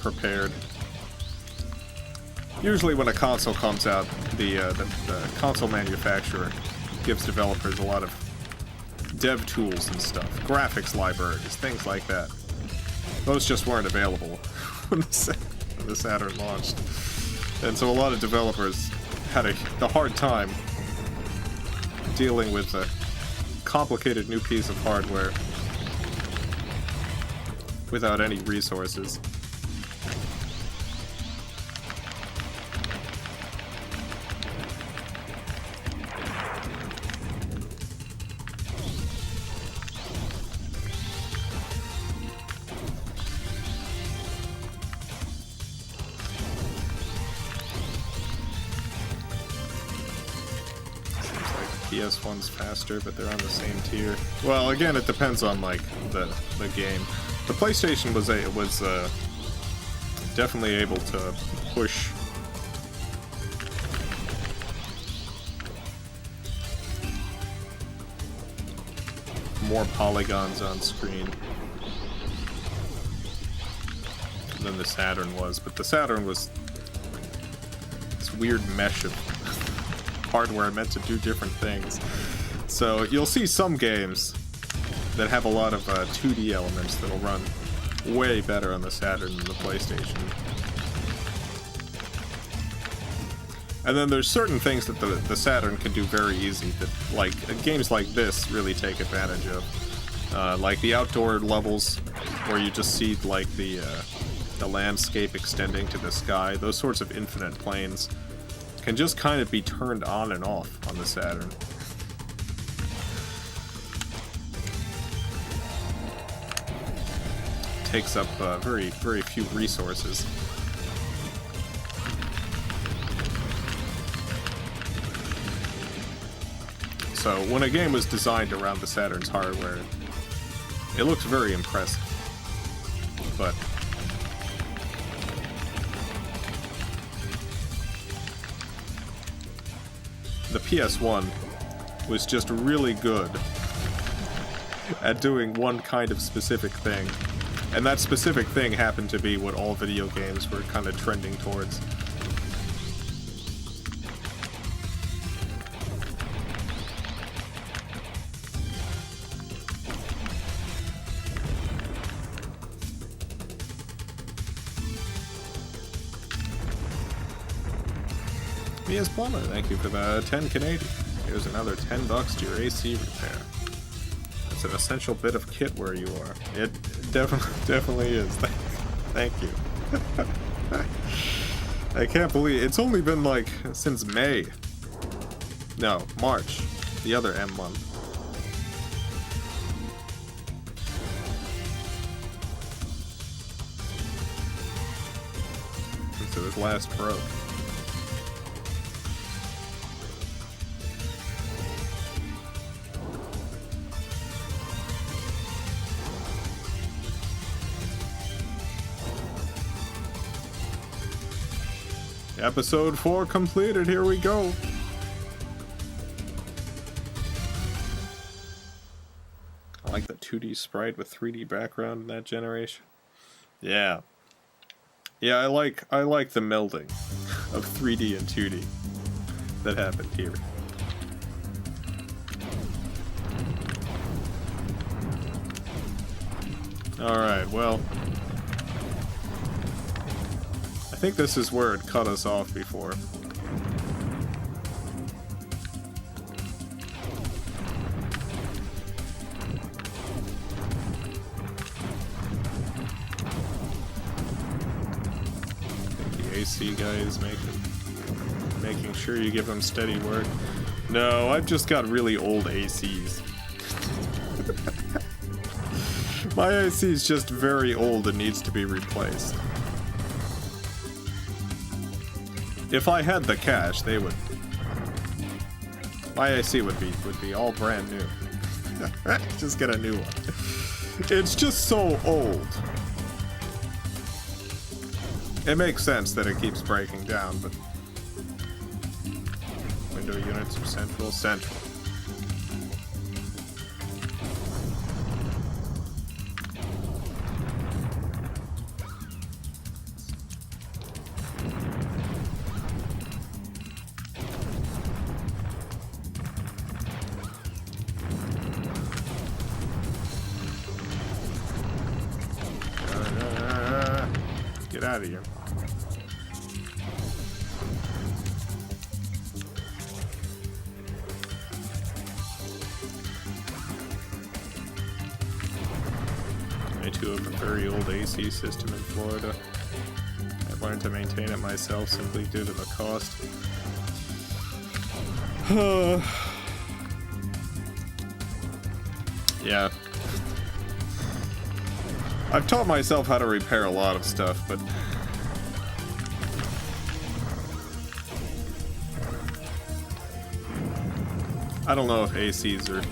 prepared. Usually when a console comes out, the console manufacturer gives developers a lot of dev tools and stuff, graphics libraries, things like that. Those just weren't available when the Saturn launched. And so a lot of developers had a hard time dealing with a complicated new piece of hardware without any resources. PS1's faster, but they're on the same tier. Well, again, it depends on like the game. The PlayStation was definitely able to push more polygons on screen than the Saturn was, but the Saturn was this weird mesh of hardware meant to do different things. So you'll see some games that have a lot of 2D elements that'll run way better on the Saturn than the PlayStation. And then there's certain things that the Saturn can do very easy that, like, games like this really take advantage of. Like the outdoor levels where you just see, like, the landscape extending to the sky. Those sorts of infinite planes can just kind of be turned on and off on the Saturn. Takes up very few resources. So when a game was designed around the Saturn's hardware, it looks very impressive. But the PS1 was just really good at doing one kind of specific thing. And that specific thing happened to be what all video games were kind of trending towards. Mia's Plumber, thank you for the 10 Canadian. Here's another $10 to your AC repair. It's an essential bit of kit where you are. It definitely is. Thank you. I can't believe it's only been like since May. No, March. The other M month. Since it was last broke. Episode 4 completed, here we go. I like the 2D sprite with 3D background in that generation. Yeah. Yeah, I like the melding of 3D and 2D that happened here. Alright, well, I think this is where it cut us off before. The AC guy is making sure you give him steady work. No, I've just got really old ACs. My AC is just very old and needs to be replaced. If I had the cash, they would. My AC would be all brand new. Just get a new one. It's just so old. It makes sense that it keeps breaking down, but window units are central. Get out of here. I too have a very old AC system in Florida. I learned to maintain it myself simply due to the cost. Yeah. I've taught myself how to repair a lot of stuff, but I don't know if ACs are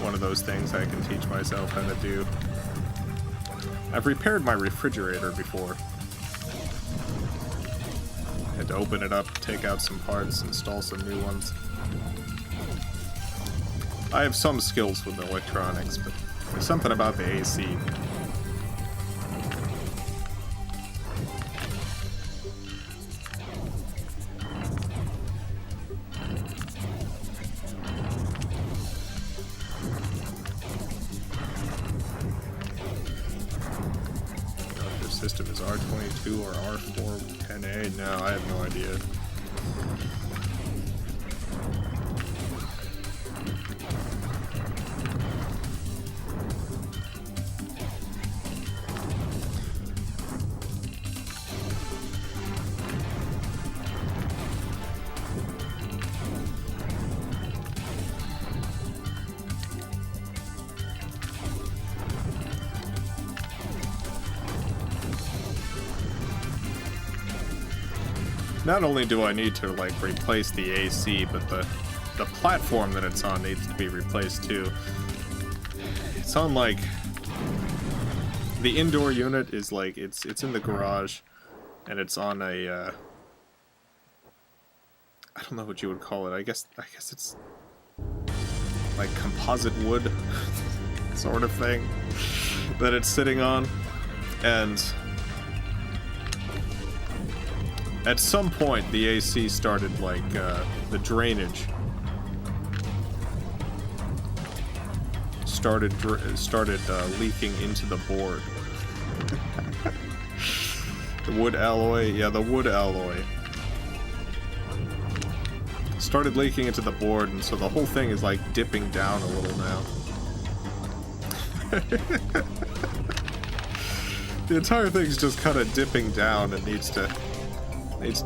one of those things I can teach myself how to do. I've repaired my refrigerator before. Had to open it up, take out some parts, install some new ones. I have some skills with electronics, but there's something about the AC. R22 or R410A? No, I have no idea. Not only do I need to, like, replace the AC, but the platform that it's on needs to be replaced, too. It's on, like... The indoor unit is, like, it's in the garage, and it's on a, I don't know what you would call it. I guess it's... like, composite wood sort of thing that it's sitting on, and... At some point, the AC started, like, the drainage started leaking into the board. The wood alloy, yeah, the wood alloy started leaking into the board, and so the whole thing is, like, dipping down a little now. The entire thing's just kind of dipping down and needs to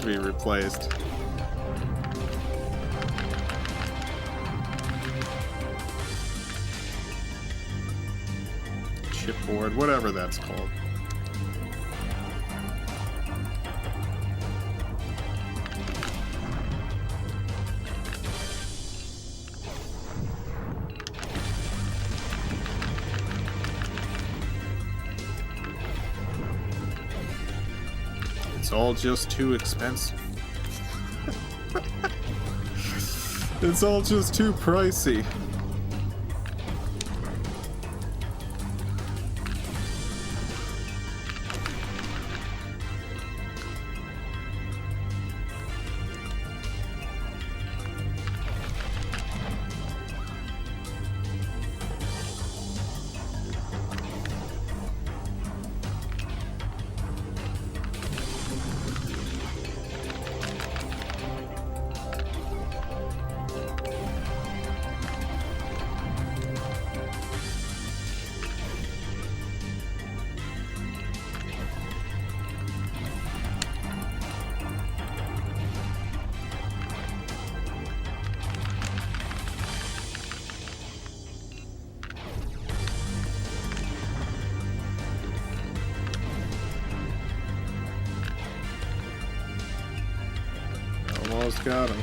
be replaced. Chipboard, whatever that's called. It's all just too expensive. It's all just too pricey. Almost got him.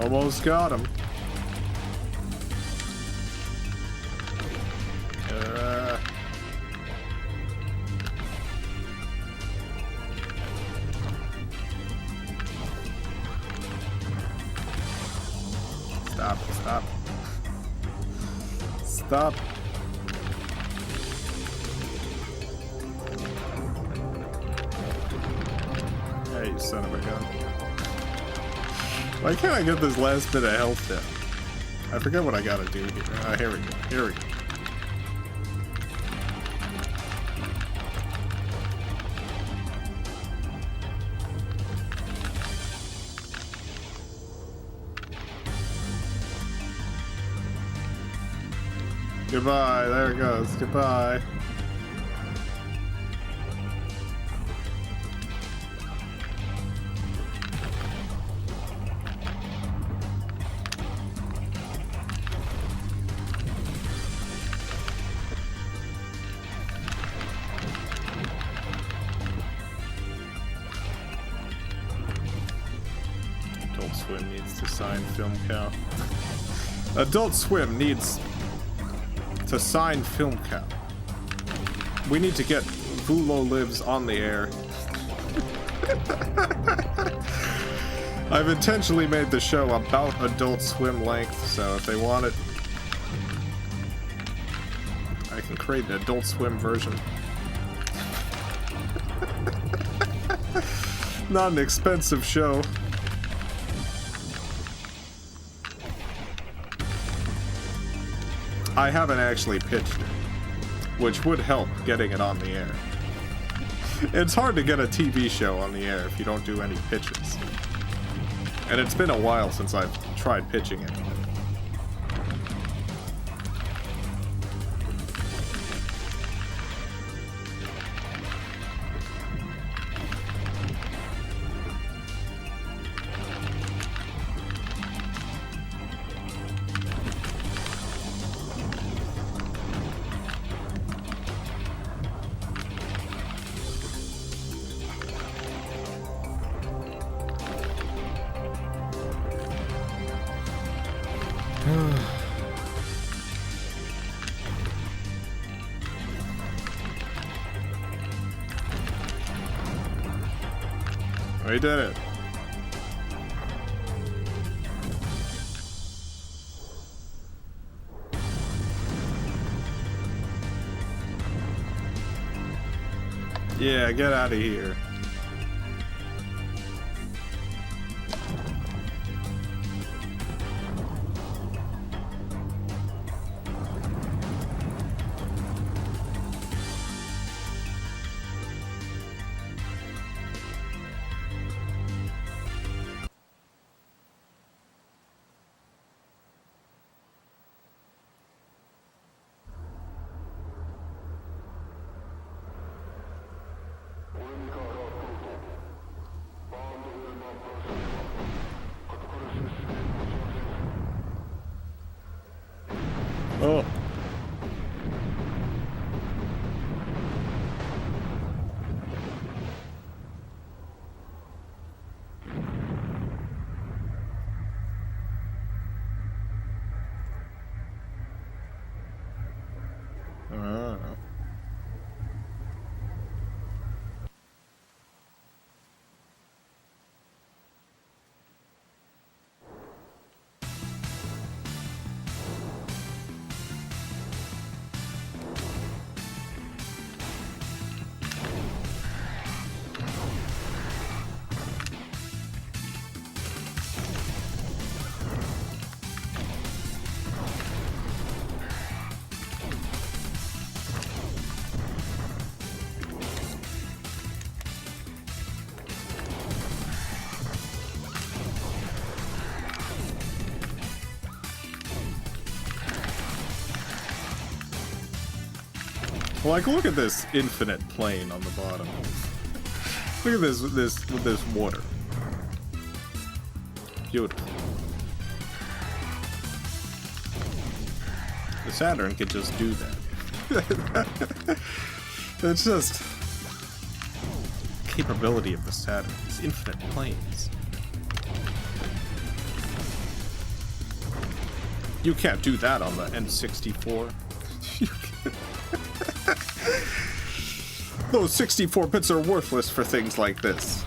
Almost got him. Stop, stop. Stop. Hey, you son of a gun. Why can't I get this last bit of health down? I forget what I gotta do here. Here we go. Here we go. Goodbye. There it goes. Goodbye. Adult Swim needs to sign FilmCow. Adult Swim needs to sign FilmCow. We need to get Willow Lives on the air. I've intentionally made the show about Adult Swim length, so if they want it, I can create an Adult Swim version. Not an expensive show. I haven't actually pitched it, which would help getting it on the air. It's hard to get a TV show on the air if you don't do any pitches. And it's been a while since I've tried pitching it. We did it. Yeah, get out of here. Oh. Like, look at this infinite plane on the bottom. Look at this water. Beautiful. The Saturn could just do that. It's just capability of the Saturn. These infinite planes. You can't do that on the N64. Those 64 bits are worthless for things like this.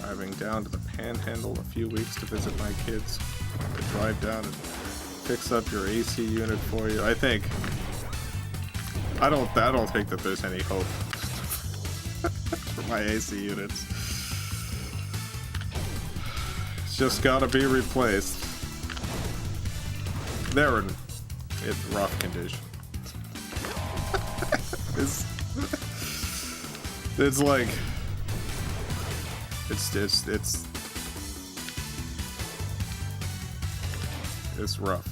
Driving down to the Panhandle a few weeks to visit my kids. To drive down and fix up your AC unit for you. I don't think that there's any hope for my AC units. It's just gotta be replaced. They're in rough condition. It's like it's rough.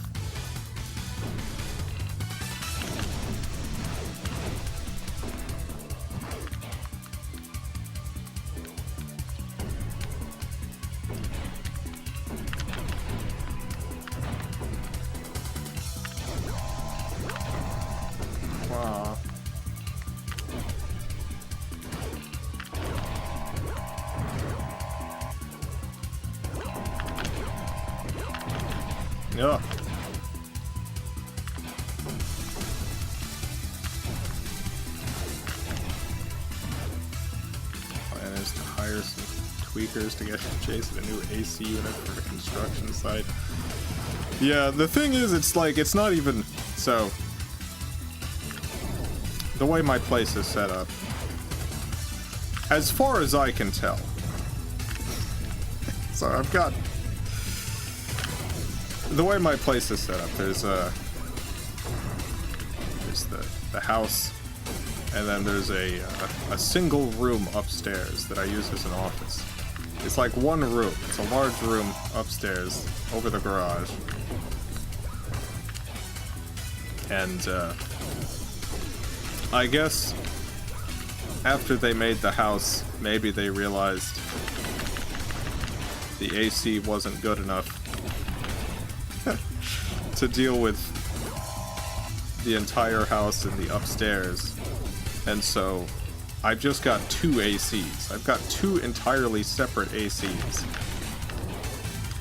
Yeah. Plan is to hire some tweakers to get Jason a new AC unit for the construction site. Yeah, the thing is, it's like, it's not even, so, the way my place is set up, as far as I can tell, so I've got the way my place is set up, there's the house, and then there's a single room upstairs that I use as an office. It's like one room. It's a large room upstairs over the garage. And I guess after they made the house, maybe they realized the AC wasn't good enough to deal with the entire house and the upstairs. And so I've just got two ACs. I've got two entirely separate ACs.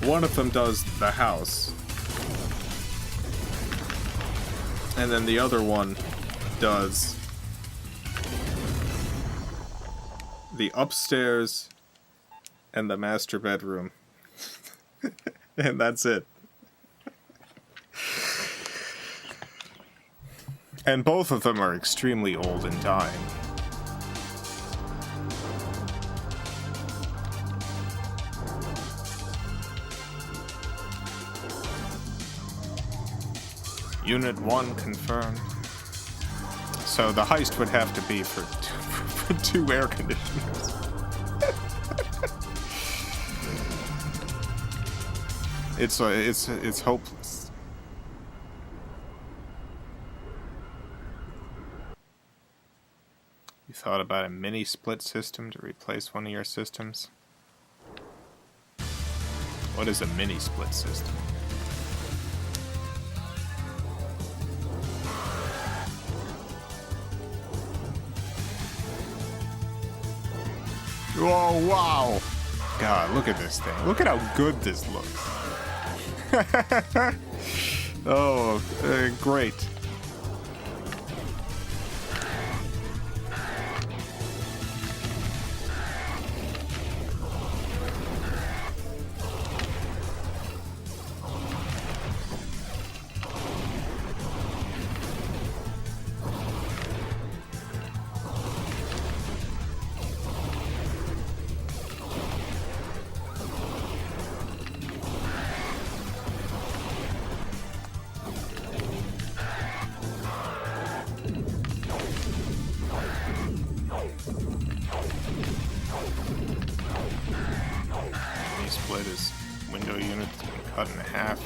One of them does the house, and then the other one does the upstairs and the master bedroom. And that's it. And both of them are extremely old and dying. Unit 1 confirmed. So the heist would have to be for two air conditioners. It's hopeless. You thought about a mini split system to replace one of your systems? What is a mini split system? Oh, wow! God, look at this thing. Look at how good this looks. Oh, great. Split is window unit that's been cut in half.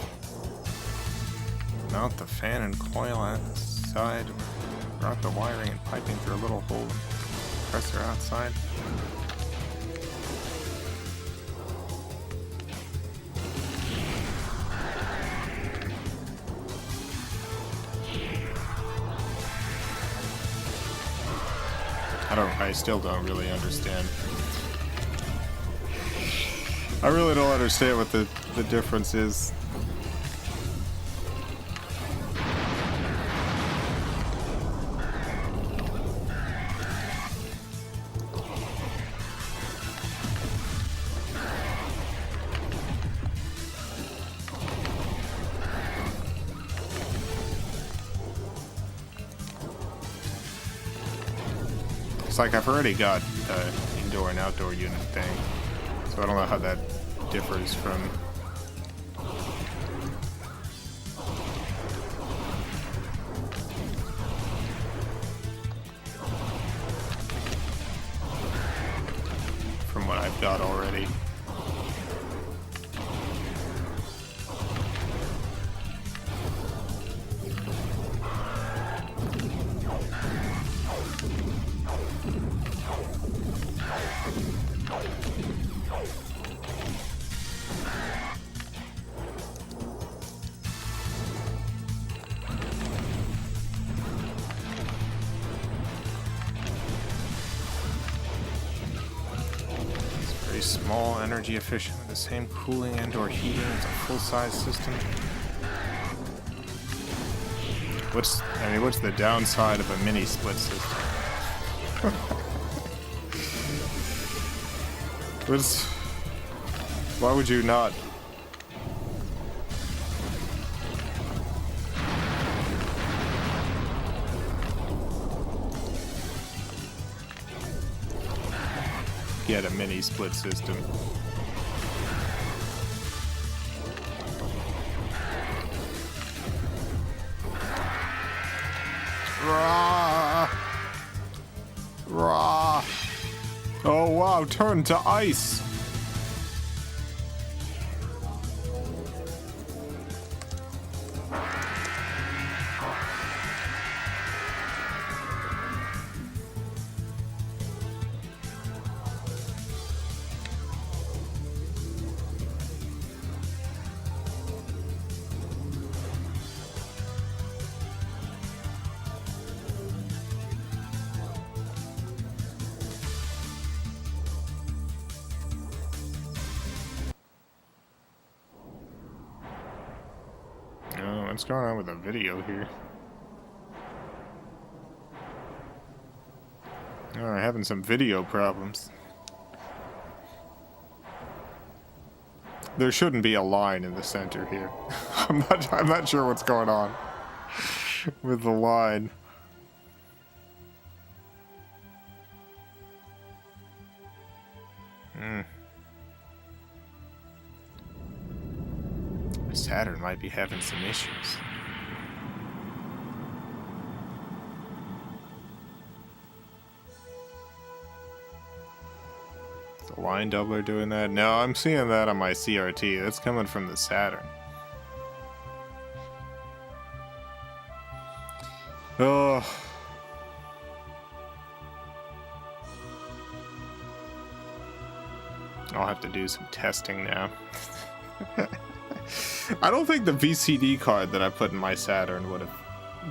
Mount the fan and coil outside. Route the wiring and piping through a little hole. Compressor outside. I still don't really understand. I really don't understand what the difference is. It's like I've already got the indoor and outdoor unit thing, so I don't know how that differs from what I've got already. Small, energy efficient, with the same cooling and or heating as a full-size system. What's the downside of a mini split system? Why would you not? Get a mini split system. now turned to ice. What's going on with the video here? Oh, having some video problems. There shouldn't be a line in the center here. I'm not sure what's going on with the line. Saturn might be having some issues. Is the line doubler doing that? No, I'm seeing that on my CRT. That's coming from the Saturn. Oh. I'll have to do some testing now. I don't think the VCD card that I put in my Saturn would have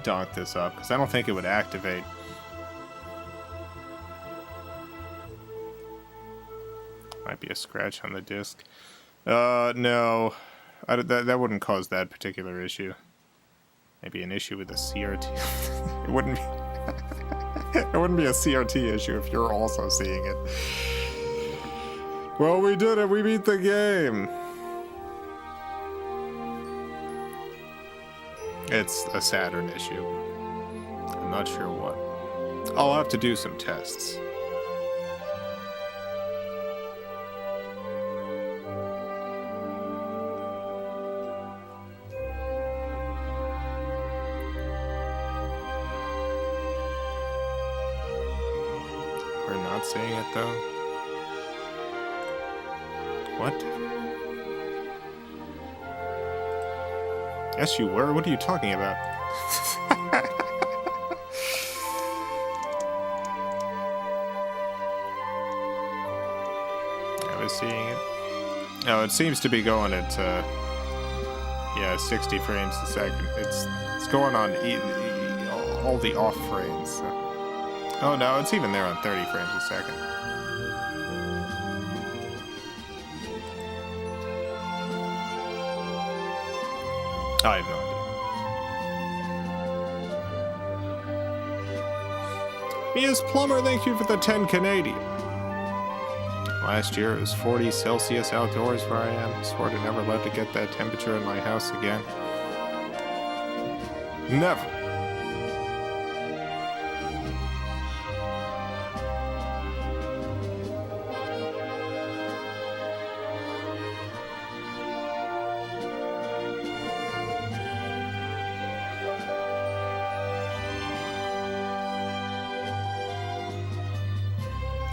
donked this up, because I don't think it would activate. Might be a scratch on the disc. No. That wouldn't cause that particular issue. Maybe an issue with the CRT. It wouldn't be... It wouldn't be a CRT issue if you're also seeing it. Well, we did it. We beat the game. It's a Saturn issue. I'm not sure what. I'll have to do some tests. We're not seeing it though. What? Yes, you were. What are you talking about? I was seeing it. No, it seems to be going at, yeah, 60 frames a second. It's going on all the off frames. So. Oh no, it's even there on 30 frames a second. I have no idea. Mia's Plumber, thank you for the 10 Canadian. Last year it was 40 Celsius outdoors where I am. Swore to never let it get that temperature in my house again. Never.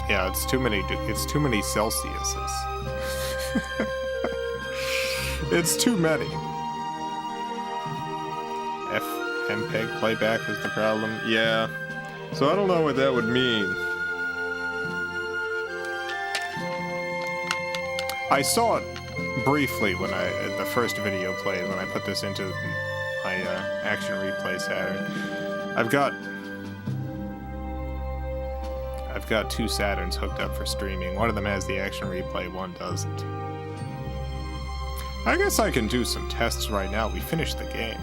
Yeah, it's too many Celsiuses. It's too many. MPEG playback is the problem. Yeah. So I don't know what that would mean. I saw it briefly when the first video played, when I put this into my Action Replay Saturn. I've got 2 Saturns hooked up for streaming. One of them has the Action Replay, one doesn't. I guess I can do some tests right now. We finished the game.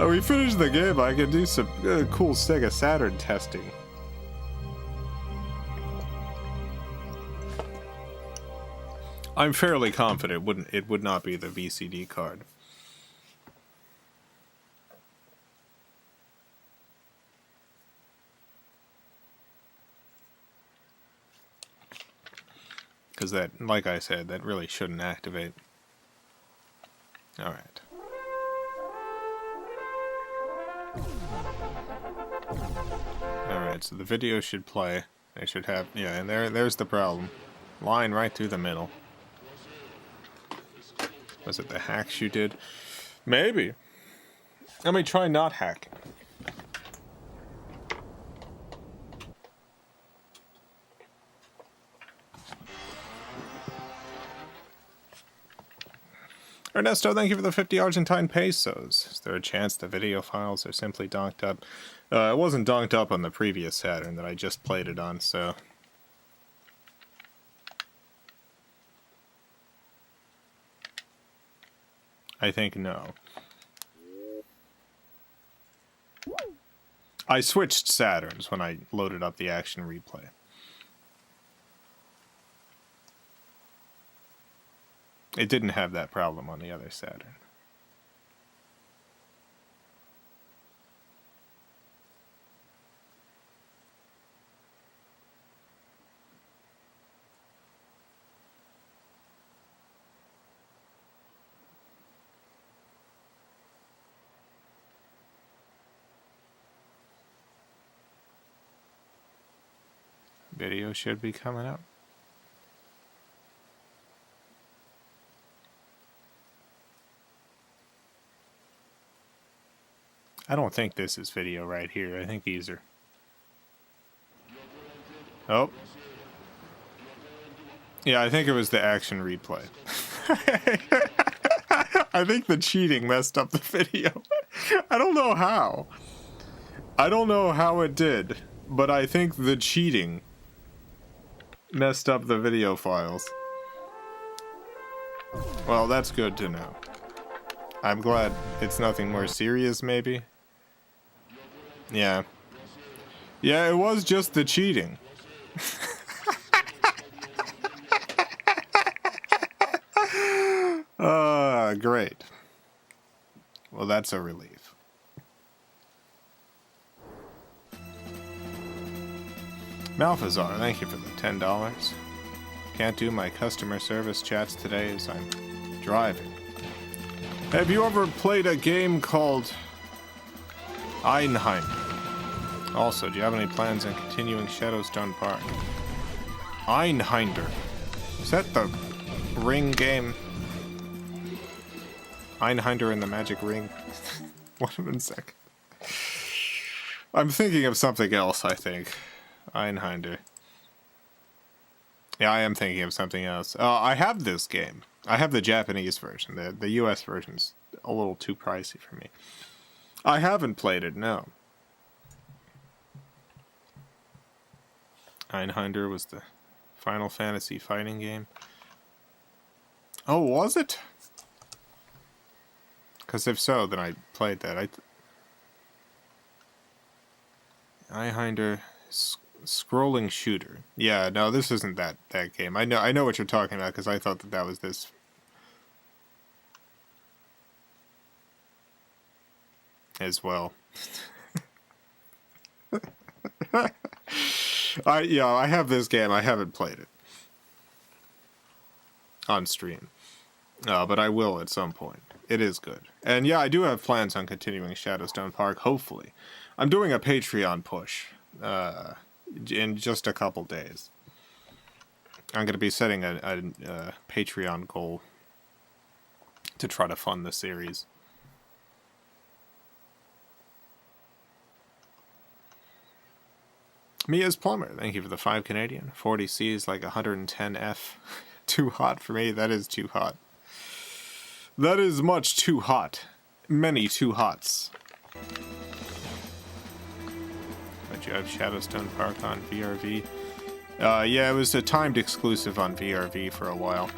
We finished the game. I can do some cool Sega Saturn testing. I'm fairly confident it would not be the VCD card. Because that, like I said, that really shouldn't activate. Alright. Alright, Alright, so the video should play. They should have... Yeah, and there's the problem. Line right through the middle. Was it the hacks you did? Maybe. Let me try not hacking. Ernesto, thank you for the 50 Argentine pesos. Is there a chance the video files are simply donked up? It wasn't donked up on the previous Saturn that I just played it on, so... I think no. I switched Saturns when I loaded up the action replay. It didn't have that problem on the other Saturn. Video should be coming up. I don't think this is video right here. I think these are... Oh. Yeah, I think it was the action replay. I think the cheating messed up the video. I don't know how. I don't know how it did, but I think the cheating messed up the video files. Well, that's good to know. I'm glad it's nothing more serious, maybe. Yeah. Yeah, it was just the cheating. Great. Well, that's a relief. Malfazar, thank you for the $10. Can't do my customer service chats today as I'm driving. Have you ever played a game called Einheim? Also, do you have any plans on continuing Shadowstone Park? Einhinder. Is that the ring game? Einhinder and the Magic Ring? One sec. I'm thinking of something else, I think. Einhinder. Yeah, I am thinking of something else. I have this game. I have the Japanese version. The US version's a little too pricey for me. I haven't played it, no. Einhinder was the Final Fantasy fighting game. Oh, was it? Because if so, then I played that. Einhinder scrolling shooter. Yeah, no, this isn't that game. I know what you're talking about because I thought that was this. As well. I have this game. I haven't played it on stream, but I will at some point. It is good, and yeah, I do have plans on continuing Shadowstone Park. Hopefully, I'm doing a Patreon push in just a couple days. I'm going to be setting a Patreon goal to try to fund the series. Mia's Plumber, thank you for the 5 Canadian. 40C is like 110 F. Too hot for me. That is too hot. That is much too hot. Many too hots. But you have Shadowstone Park on VRV. Yeah, it was a timed exclusive on VRV for a while.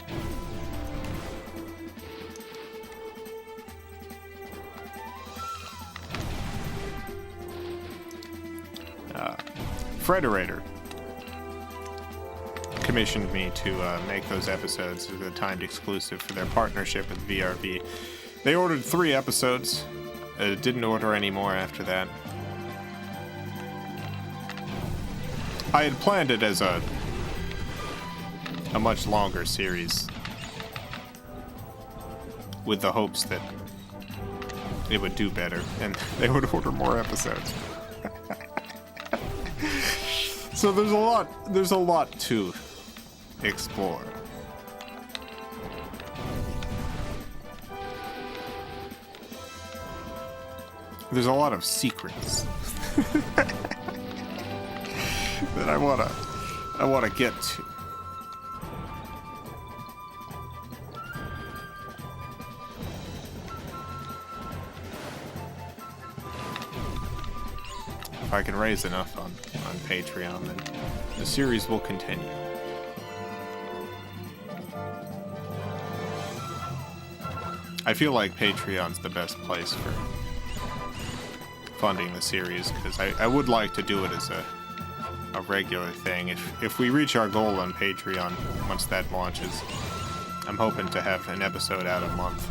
Frederator commissioned me to make those episodes as a timed exclusive for their partnership with VRV. They ordered 3 episodes. Didn't order any more after that. I had planned it as a much longer series with the hopes that it would do better and they would order more episodes. So there's a lot to explore. There's a lot of secrets that I wanna get to. If I can raise enough on Patreon, then the series will continue. I feel like Patreon's the best place for funding the series, because I would like to do it as a regular thing. If we reach our goal on Patreon, once that launches, I'm hoping to have an episode out a month.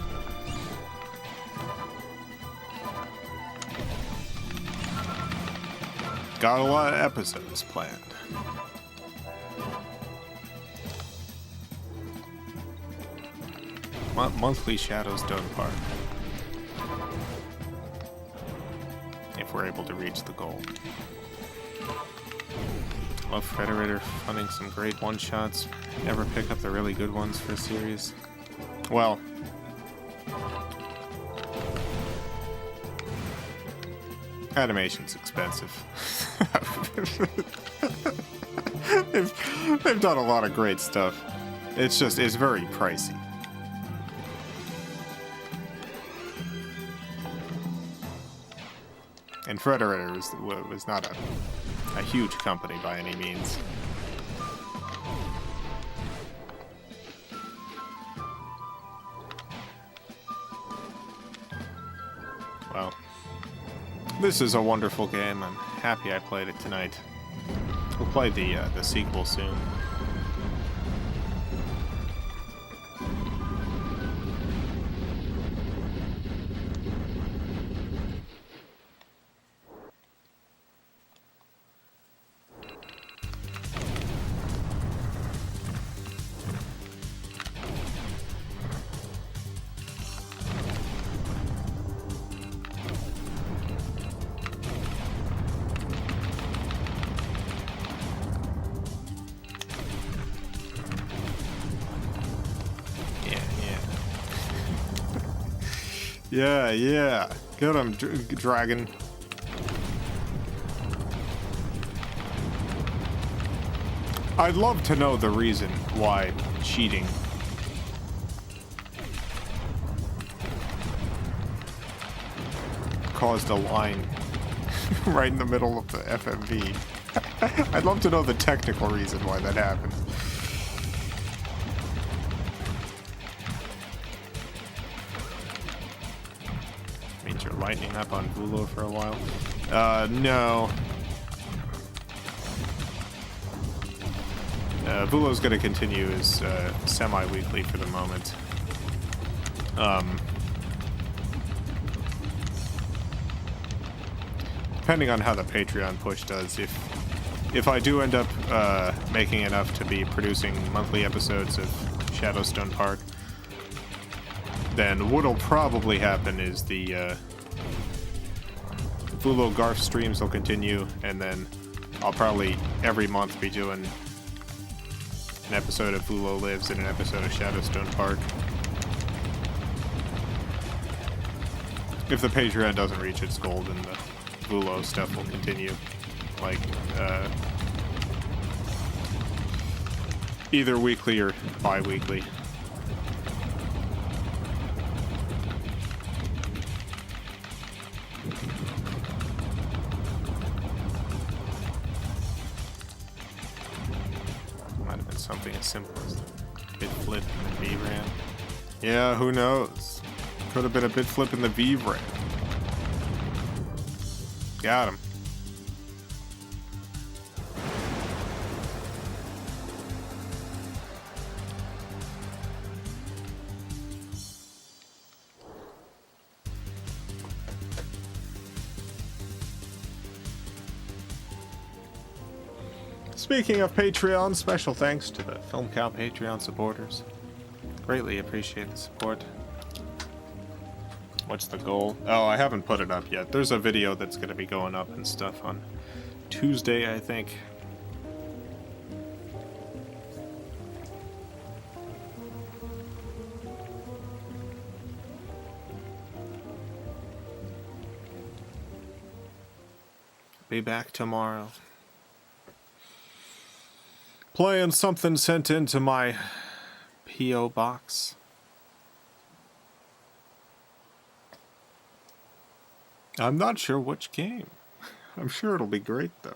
Got a lot of episodes planned. Monthly Shadows Done Part. If we're able to reach the goal. Love Federator funding some great one-shots. Never pick up the really good ones for a series. Well, animation's expensive. They've done a lot of great stuff. It's very pricey. And Federator was not a huge company by any means. Well, this is a wonderful game. I'm happy I played it tonight. We'll play the sequel soon. Yeah. Get him, Dragon. I'd love to know the reason why cheating caused a line right in the middle of the FMV. I'd love to know the technical reason why that happened. Means you're lightening up on Willow for a while. No. Willow's gonna continue as semi-weekly for the moment. Depending on how the Patreon push does, if I do end up making enough to be producing monthly episodes of Shadowstone Park, then what'll probably happen is the Willow Garf streams will continue, and then I'll probably every month be doing an episode of Willow Lives and an episode of Shadowstone Park. If the Patreon doesn't reach its goal, then the Willow stuff will continue. Like, either weekly or bi-weekly. Might have been something as simple as a bit flip in the VRAM. Yeah, who knows? Could have been a bit flip in the VRAM. Got him. Speaking of Patreon, special thanks to the FilmCow Patreon supporters. Greatly appreciate the support. What's the goal? Oh, I haven't put it up yet. There's a video that's going to be going up and stuff on Tuesday, I think. Be back tomorrow. Playing something sent into my P.O. box. I'm not sure which game. I'm sure it'll be great, though.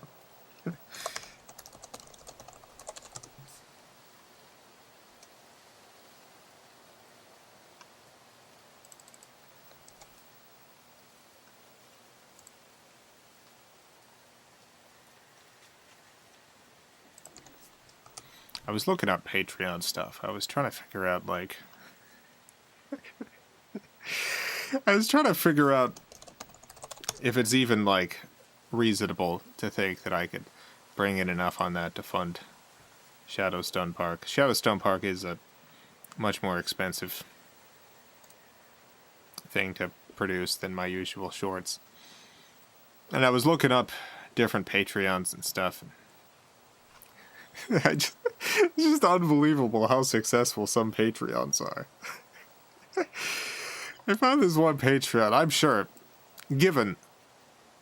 I was looking up Patreon stuff. I was trying to figure out, like... I was trying to figure out if it's even, like, reasonable to think that I could bring in enough on that to fund Shadowstone Park. Shadowstone Park is a much more expensive thing to produce than my usual shorts. And I was looking up different Patreons and stuff. It's just unbelievable how successful some Patreons are. I found this one Patreon. I'm sure, given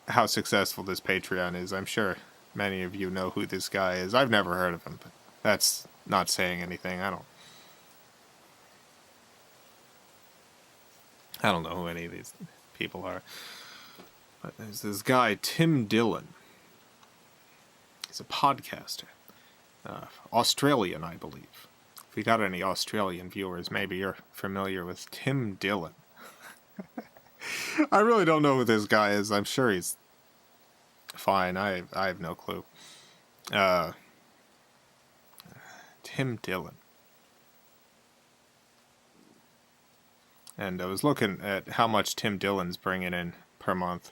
how successful this Patreon is, I'm sure many of you know who this guy is. I've never heard of him, but that's not saying anything. I don't know who any of these people are. But there's this guy, Tim Dillon. He's a podcaster. Australian, I believe. If we got any Australian viewers, maybe you're familiar with Tim Dillon. I really don't know who this guy is. I'm sure he's fine. I have no clue. Tim Dillon. And I was looking at how much Tim Dillon's bringing in per month.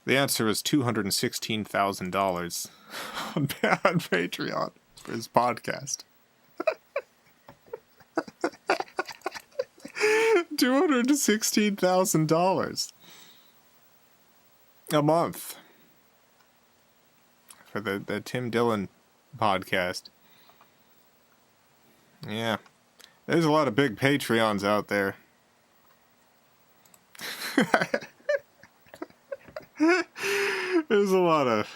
The answer is $216,000 on Patreon for his podcast. $216,000 a month for the Tim Dillon podcast. Yeah, there's a lot of big Patreons out there. There's a lot of...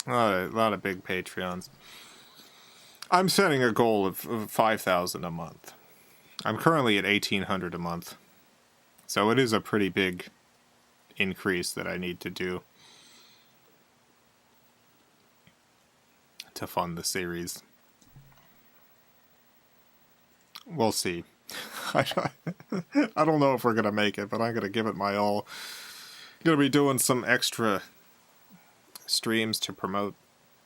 A lot of big Patreons. I'm setting a goal of 5,000 a month. I'm currently at 1,800 a month. So it is a pretty big increase that I need to do to fund the series. We'll see. I don't know if we're going to make it, but I'm going to give it my all. Going to be doing some extra streams to promote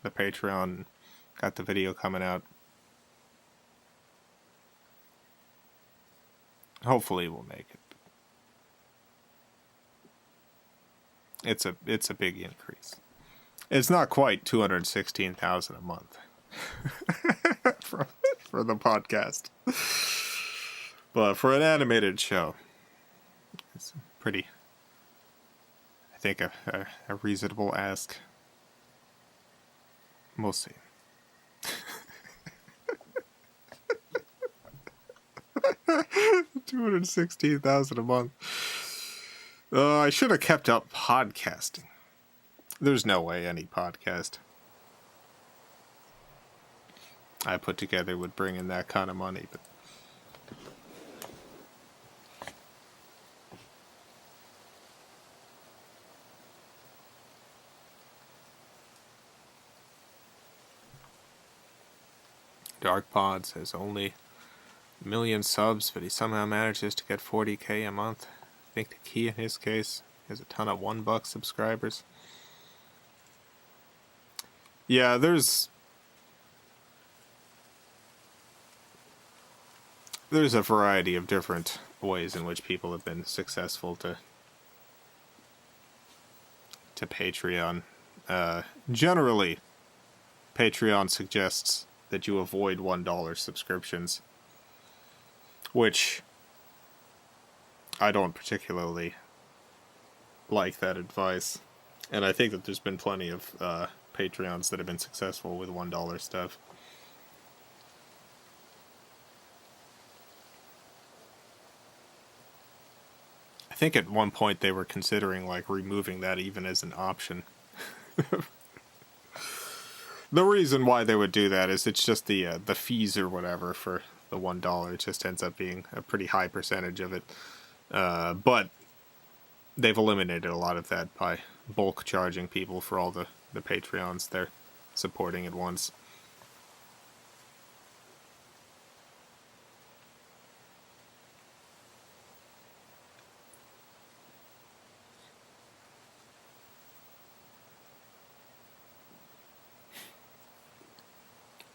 the Patreon. Got the video coming out. Hopefully we'll make it. It's a big increase. It's not quite 216,000 a month for the podcast, but for an animated show, it's pretty, I think, a reasonable ask. We'll see. $216,000 a month. I should have kept up podcasting. There's no way any podcast I put together would bring in that kind of money, but Dark Pod says only 1 million subs, but he somehow manages to get 40K a month. I think the key in his case is a ton of $1 subscribers. Yeah, there's a variety of different ways in which people have been successful to Patreon. Generally, Patreon suggests that you avoid $1 subscriptions, which I don't particularly like that advice. And I think that there's been plenty of Patreons that have been successful with $1 stuff. I think at one point they were considering like removing that even as an option. The reason why they would do that is it's just the fees or whatever for the $1. It just ends up being a pretty high percentage of it. But they've eliminated a lot of that by bulk charging people for all the Patreons they're supporting at once.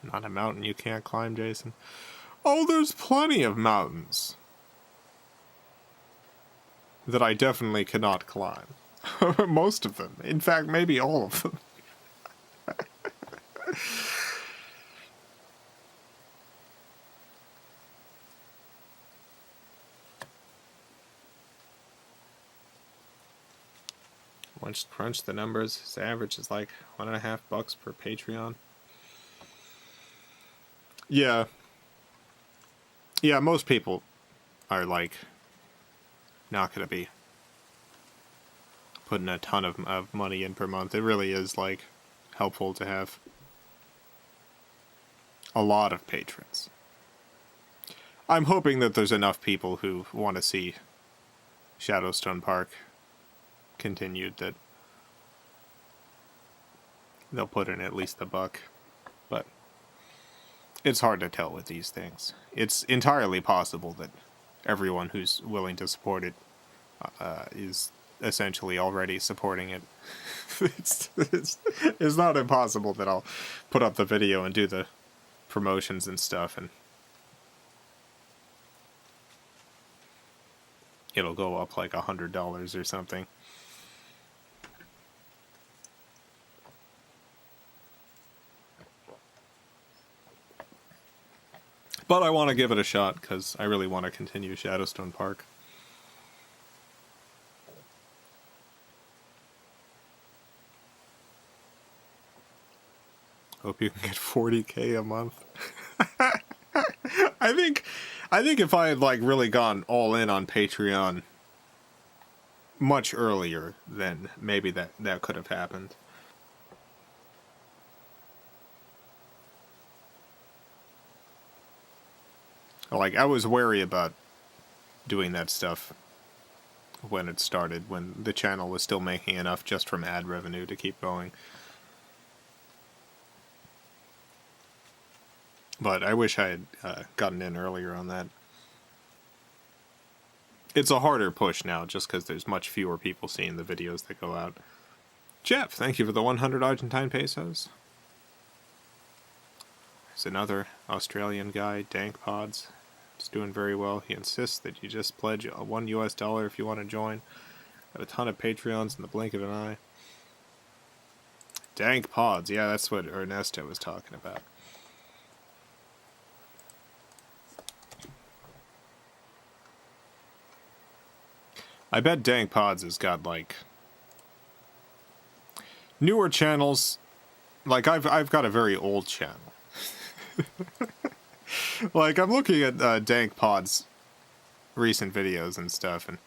Not a mountain you can't climb, Jason. Oh, there's plenty of mountains that I definitely cannot climb. Most of them. In fact, maybe all of them. Once crunch the numbers, its average is like $1.50 per Patreon. Yeah. Yeah, most people are like not gonna be putting a ton of money in per month. It really is like helpful to have a lot of patrons. I'm hoping that there's enough people who want to see Shadowstone Park continued that they'll put in at least $1. But it's hard to tell with these things. It's entirely possible that everyone who's willing to support it is essentially already supporting it. It's not impossible that I'll put up the video and do the promotions and stuff, and it'll go up like $100 or something. But I want to give it a shot, because I really want to continue Shadowstone Park. Hope you can get 40K a month. I think if I had like really gone all in on Patreon much earlier, then maybe that could have happened. Like, I was wary about doing that stuff when it started, when the channel was still making enough just from ad revenue to keep going. But I wish I had gotten in earlier on that. It's a harder push now, just because there's much fewer people seeing the videos that go out. Jeff, thank you for the 100 Argentine pesos. There's another Australian guy, Dank Pods. He's doing very well. He insists that you just pledge $1 US if you want to join. Got a ton of Patreons in the blink of an eye. Dank Pods, yeah, that's what Ernesto was talking about. I bet Dank Pods has got, like, newer channels. Like, I've got a very old channel. Like, I'm looking at Dank Pod's recent videos and stuff, and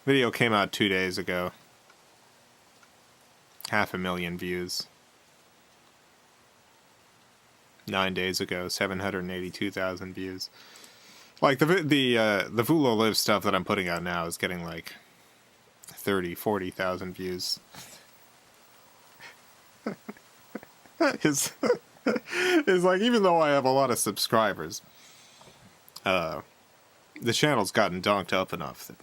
video came out 2 days ago. 500,000 views. 9 days ago, 782,000 views. Like, the Willow Live stuff that I'm putting out now is getting, like, 40,000 views. It's like, even though I have a lot of subscribers, the channel's gotten donked up enough that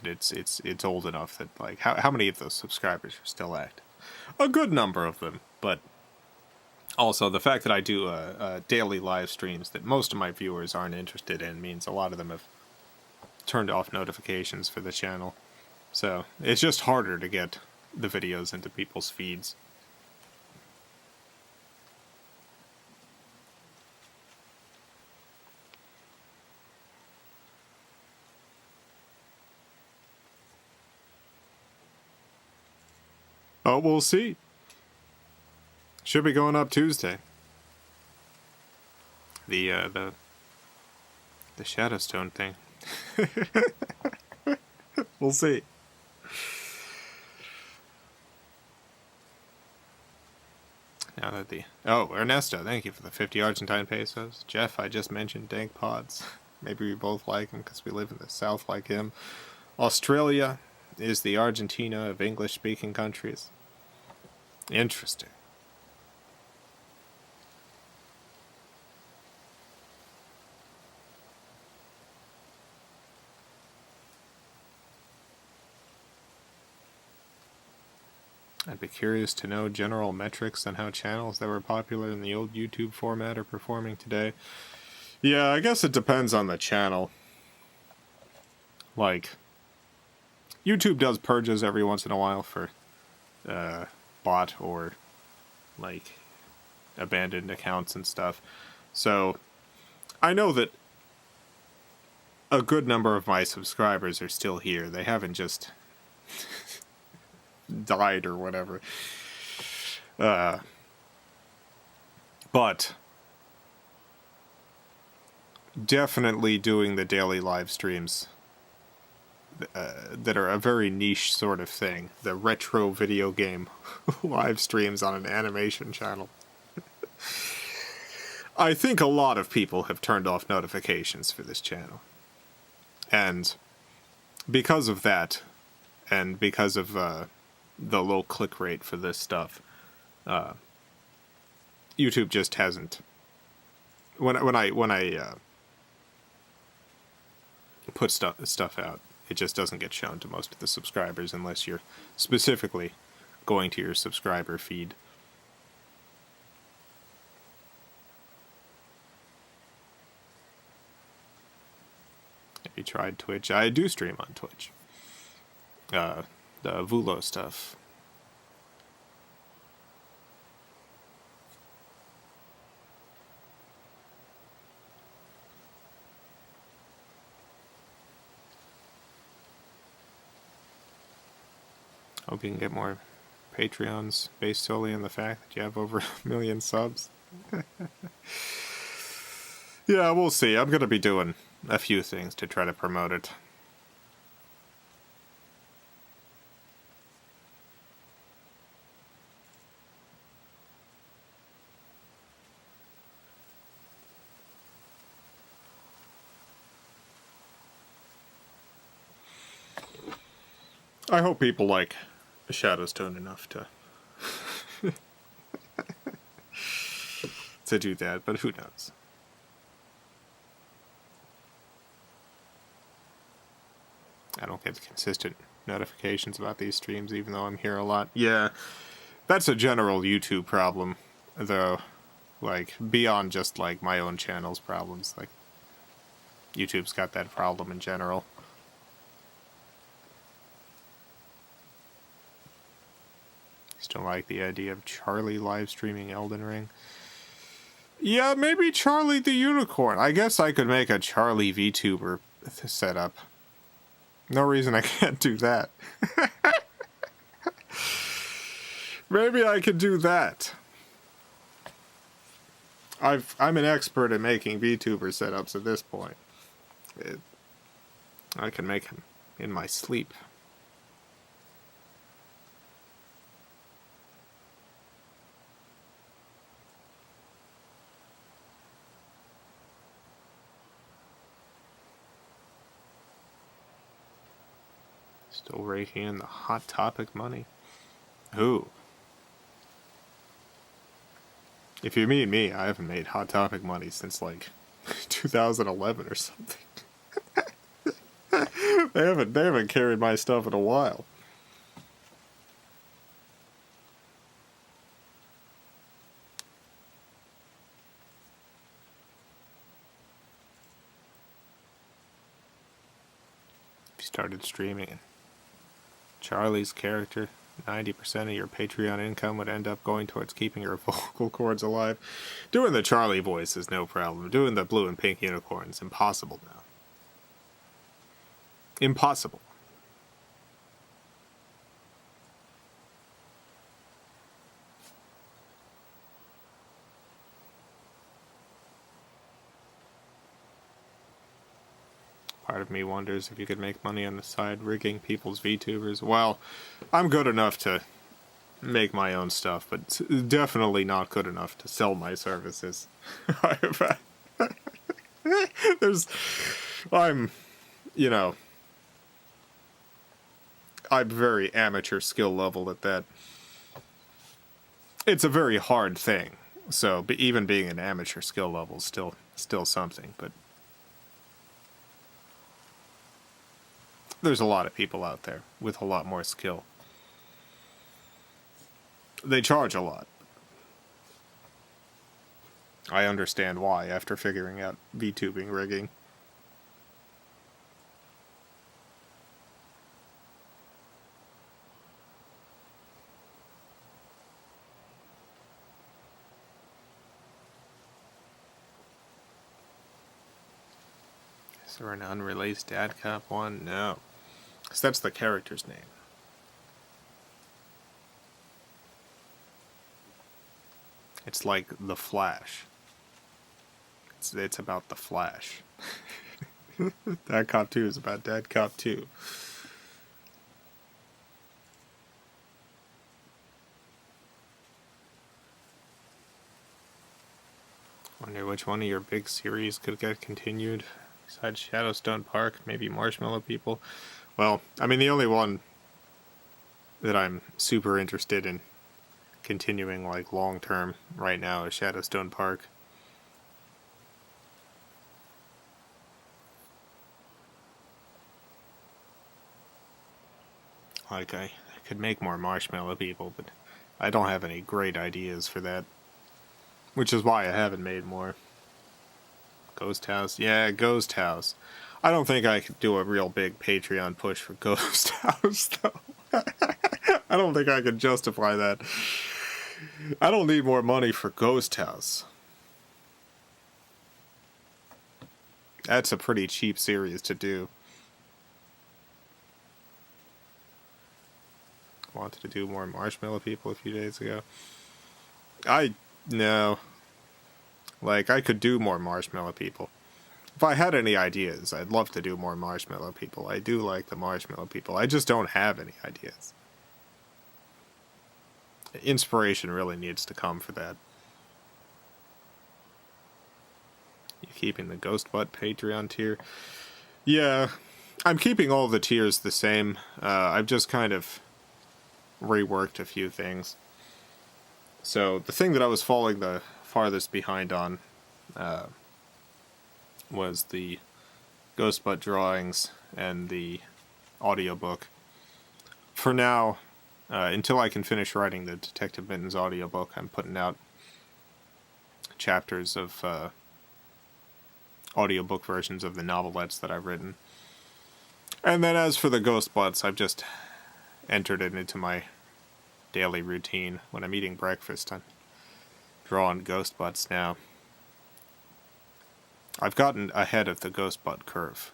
it's old enough that, like, how many of those subscribers are still active? A good number of them, but also the fact that I do daily live streams that most of my viewers aren't interested in means a lot of them have turned off notifications for the channel. So it's just harder to get the videos into people's feeds. Oh, we'll see. Should be going up Tuesday. The Shadowstone thing. We'll see. Now that oh, Ernesto, thank you for the 50 Argentine pesos. Jeff, I just mentioned Dank Pods. Maybe we both like him because we live in the South like him. Australia is the Argentina of English-speaking countries. Interesting. I'd be curious to know general metrics on how channels that were popular in the old YouTube format are performing today. Yeah, I guess it depends on the channel. Like, YouTube does purges every once in a while for bot or, like, abandoned accounts and stuff. So, I know that a good number of my subscribers are still here. They haven't just died or whatever. But definitely doing the daily live streams that are a very niche sort of thing. The retro video game live streams on an animation channel. I think a lot of people have turned off notifications for this channel. And because of that, and because of the low click rate for this stuff, YouTube just hasn't. When I put stuff out, it just doesn't get shown to most of the subscribers unless you're specifically going to your subscriber feed. Have you tried Twitch? I do stream on Twitch. The Willow stuff. Hope you can get more Patreons based solely on the fact that you have over 1 million subs. Yeah, we'll see. I'm going to be doing a few things to try to promote it. I hope people like Shadowstone enough to to do that, but who knows? I don't get consistent notifications about these streams, even though I'm here a lot. Yeah, that's a general YouTube problem, though. Like, beyond just, like, my own channel's problems. Like, YouTube's got that problem in general. Still like the idea of Charlie live streaming Elden Ring. Yeah, maybe Charlie the Unicorn. I guess I could make a Charlie VTuber setup. No reason I can't do that. Maybe I could do that. I'm an expert at making VTuber setups at this point. I can make them in my sleep. Still raking in the Hot Topic money. Ooh. If you mean me, I haven't made Hot Topic money since, like, 2011 or something. They haven't carried my stuff in a while. If you started streaming, Charlie's character, 90% of your Patreon income would end up going towards keeping your vocal cords alive. Doing the Charlie voice is no problem. Doing the blue and pink unicorn is impossible now. Impossible. Part of me wonders if you could make money on the side rigging people's VTubers. Well, I'm good enough to make my own stuff, but definitely not good enough to sell my services. I'm very amateur skill level at that. It's a very hard thing, so even being an amateur skill level is still something, but there's a lot of people out there with a lot more skill. They charge a lot. I understand why after figuring out VTubing rigging. Is there an unreleased Dad Cop one? No. Because that's the character's name. It's like The Flash. It's about The Flash. Dad Cop 2 is about Dad Cop 2. Wonder which one of your big series could get continued. Besides Shadowstone Park, maybe Marshmallow People. Well, I mean, the only one that I'm super interested in continuing, like, long-term right now is Shadowstone Park. Like, I could make more Marshmallow People, but I don't have any great ideas for that. Which is why I haven't made more. Ghost House? Yeah, Ghost House. I don't think I could do a real big Patreon push for Ghost House, though. I don't think I could justify that. I don't need more money for Ghost House. That's a pretty cheap series to do. Wanted to do more Marshmallow People a few days ago. No. Like, I could do more Marshmallow People. If I had any ideas, I'd love to do more Marshmallow People. I do like the Marshmallow People. I just don't have any ideas. Inspiration really needs to come for that. You keeping the Ghost Butt Patreon tier? Yeah, I'm keeping all the tiers the same. I've just kind of reworked a few things. So, the thing that I was falling the farthest behind on was the Ghost Butt drawings and the audiobook. For now, until I can finish writing the Detective Mittens audiobook, I'm putting out chapters of audiobook versions of the novelettes that I've written. And then as for the Ghost Butts, I've just entered it into my daily routine. When I'm eating breakfast, I'm drawing Ghost Butts now. I've gotten ahead of the Ghost Butt curve.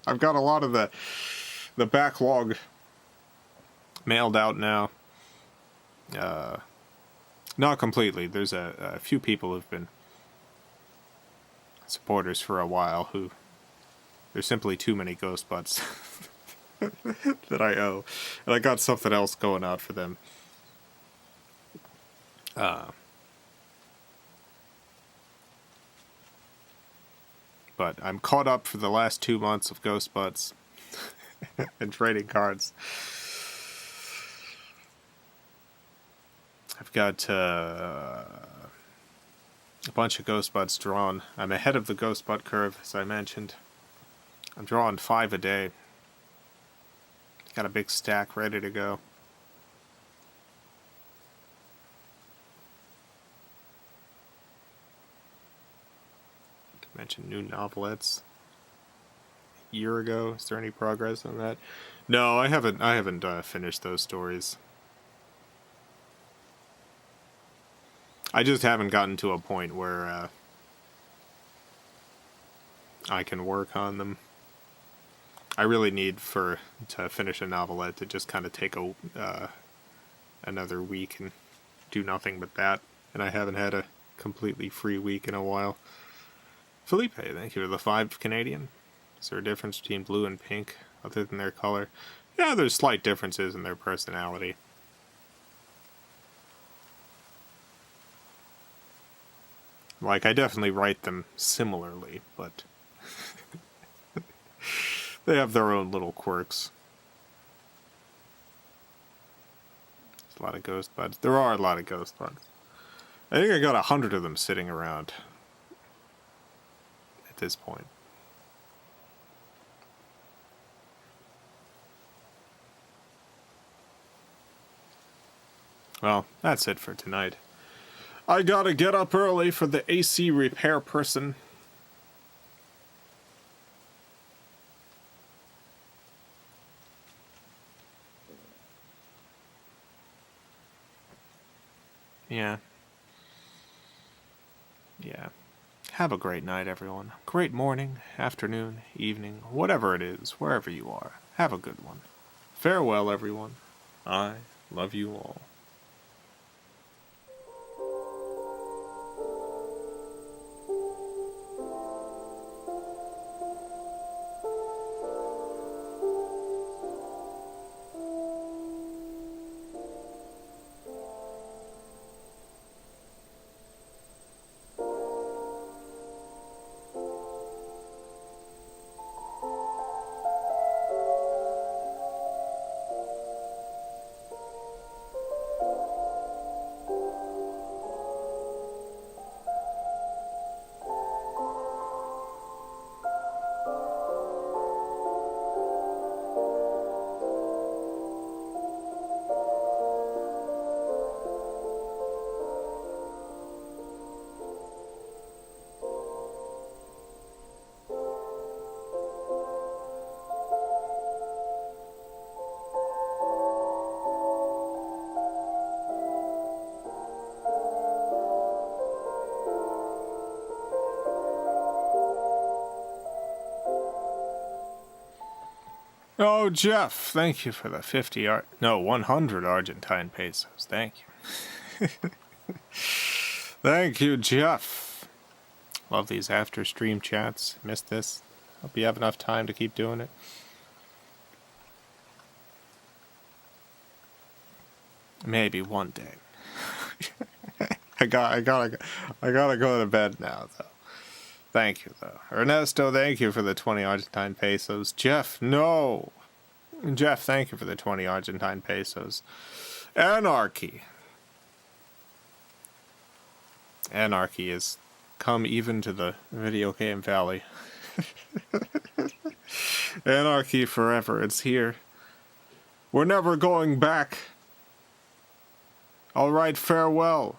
I've got a lot of the backlog mailed out now. Not completely. There's a few people who've been supporters for a while who... There's simply too many Ghost Butts that I owe. And I got something else going out for them. But I'm caught up for the last 2 months of Ghost Butts and trading cards. I've got a bunch of Ghost Butts drawn. I'm ahead of the Ghost Butt curve, as I mentioned. I'm drawing 5 a day. Got a big stack ready to go. Mentioned new novelettes a year ago. Is there any progress on that? No, I haven't finished those stories. I just haven't gotten to a point where I can work on them. I really need to finish a novelette to just kind of take another week and do nothing but that. And I haven't had a completely free week in a while. Felipe, thank you for the 5 Canadian. Is there a difference between blue and pink other than their color? Yeah, there's slight differences in their personality. Like, I definitely write them similarly, but they have their own little quirks. There's a lot of ghost buds. There are a lot of ghost buds. I think I got 100 of them sitting around at this point. Well, that's it for tonight. I gotta get up early for the AC repair person. Yeah. Have a great night, everyone. Great morning, afternoon, evening, whatever it is, wherever you are. Have a good one. Farewell, everyone. I love you all. Oh, Jeff, thank you for the 100 Argentine pesos. Thank you. Thank you, Jeff. Love these after stream chats. Missed this. Hope you have enough time to keep doing it. Maybe one day. I gotta go to bed now, though. Thank you, though. Ernesto, thank you for the 20 Argentine pesos. Jeff, no. Jeff, thank you for the 20 Argentine pesos. Anarchy. Anarchy has come even to the video game valley. Anarchy forever. It's here. We're never going back. All right, farewell.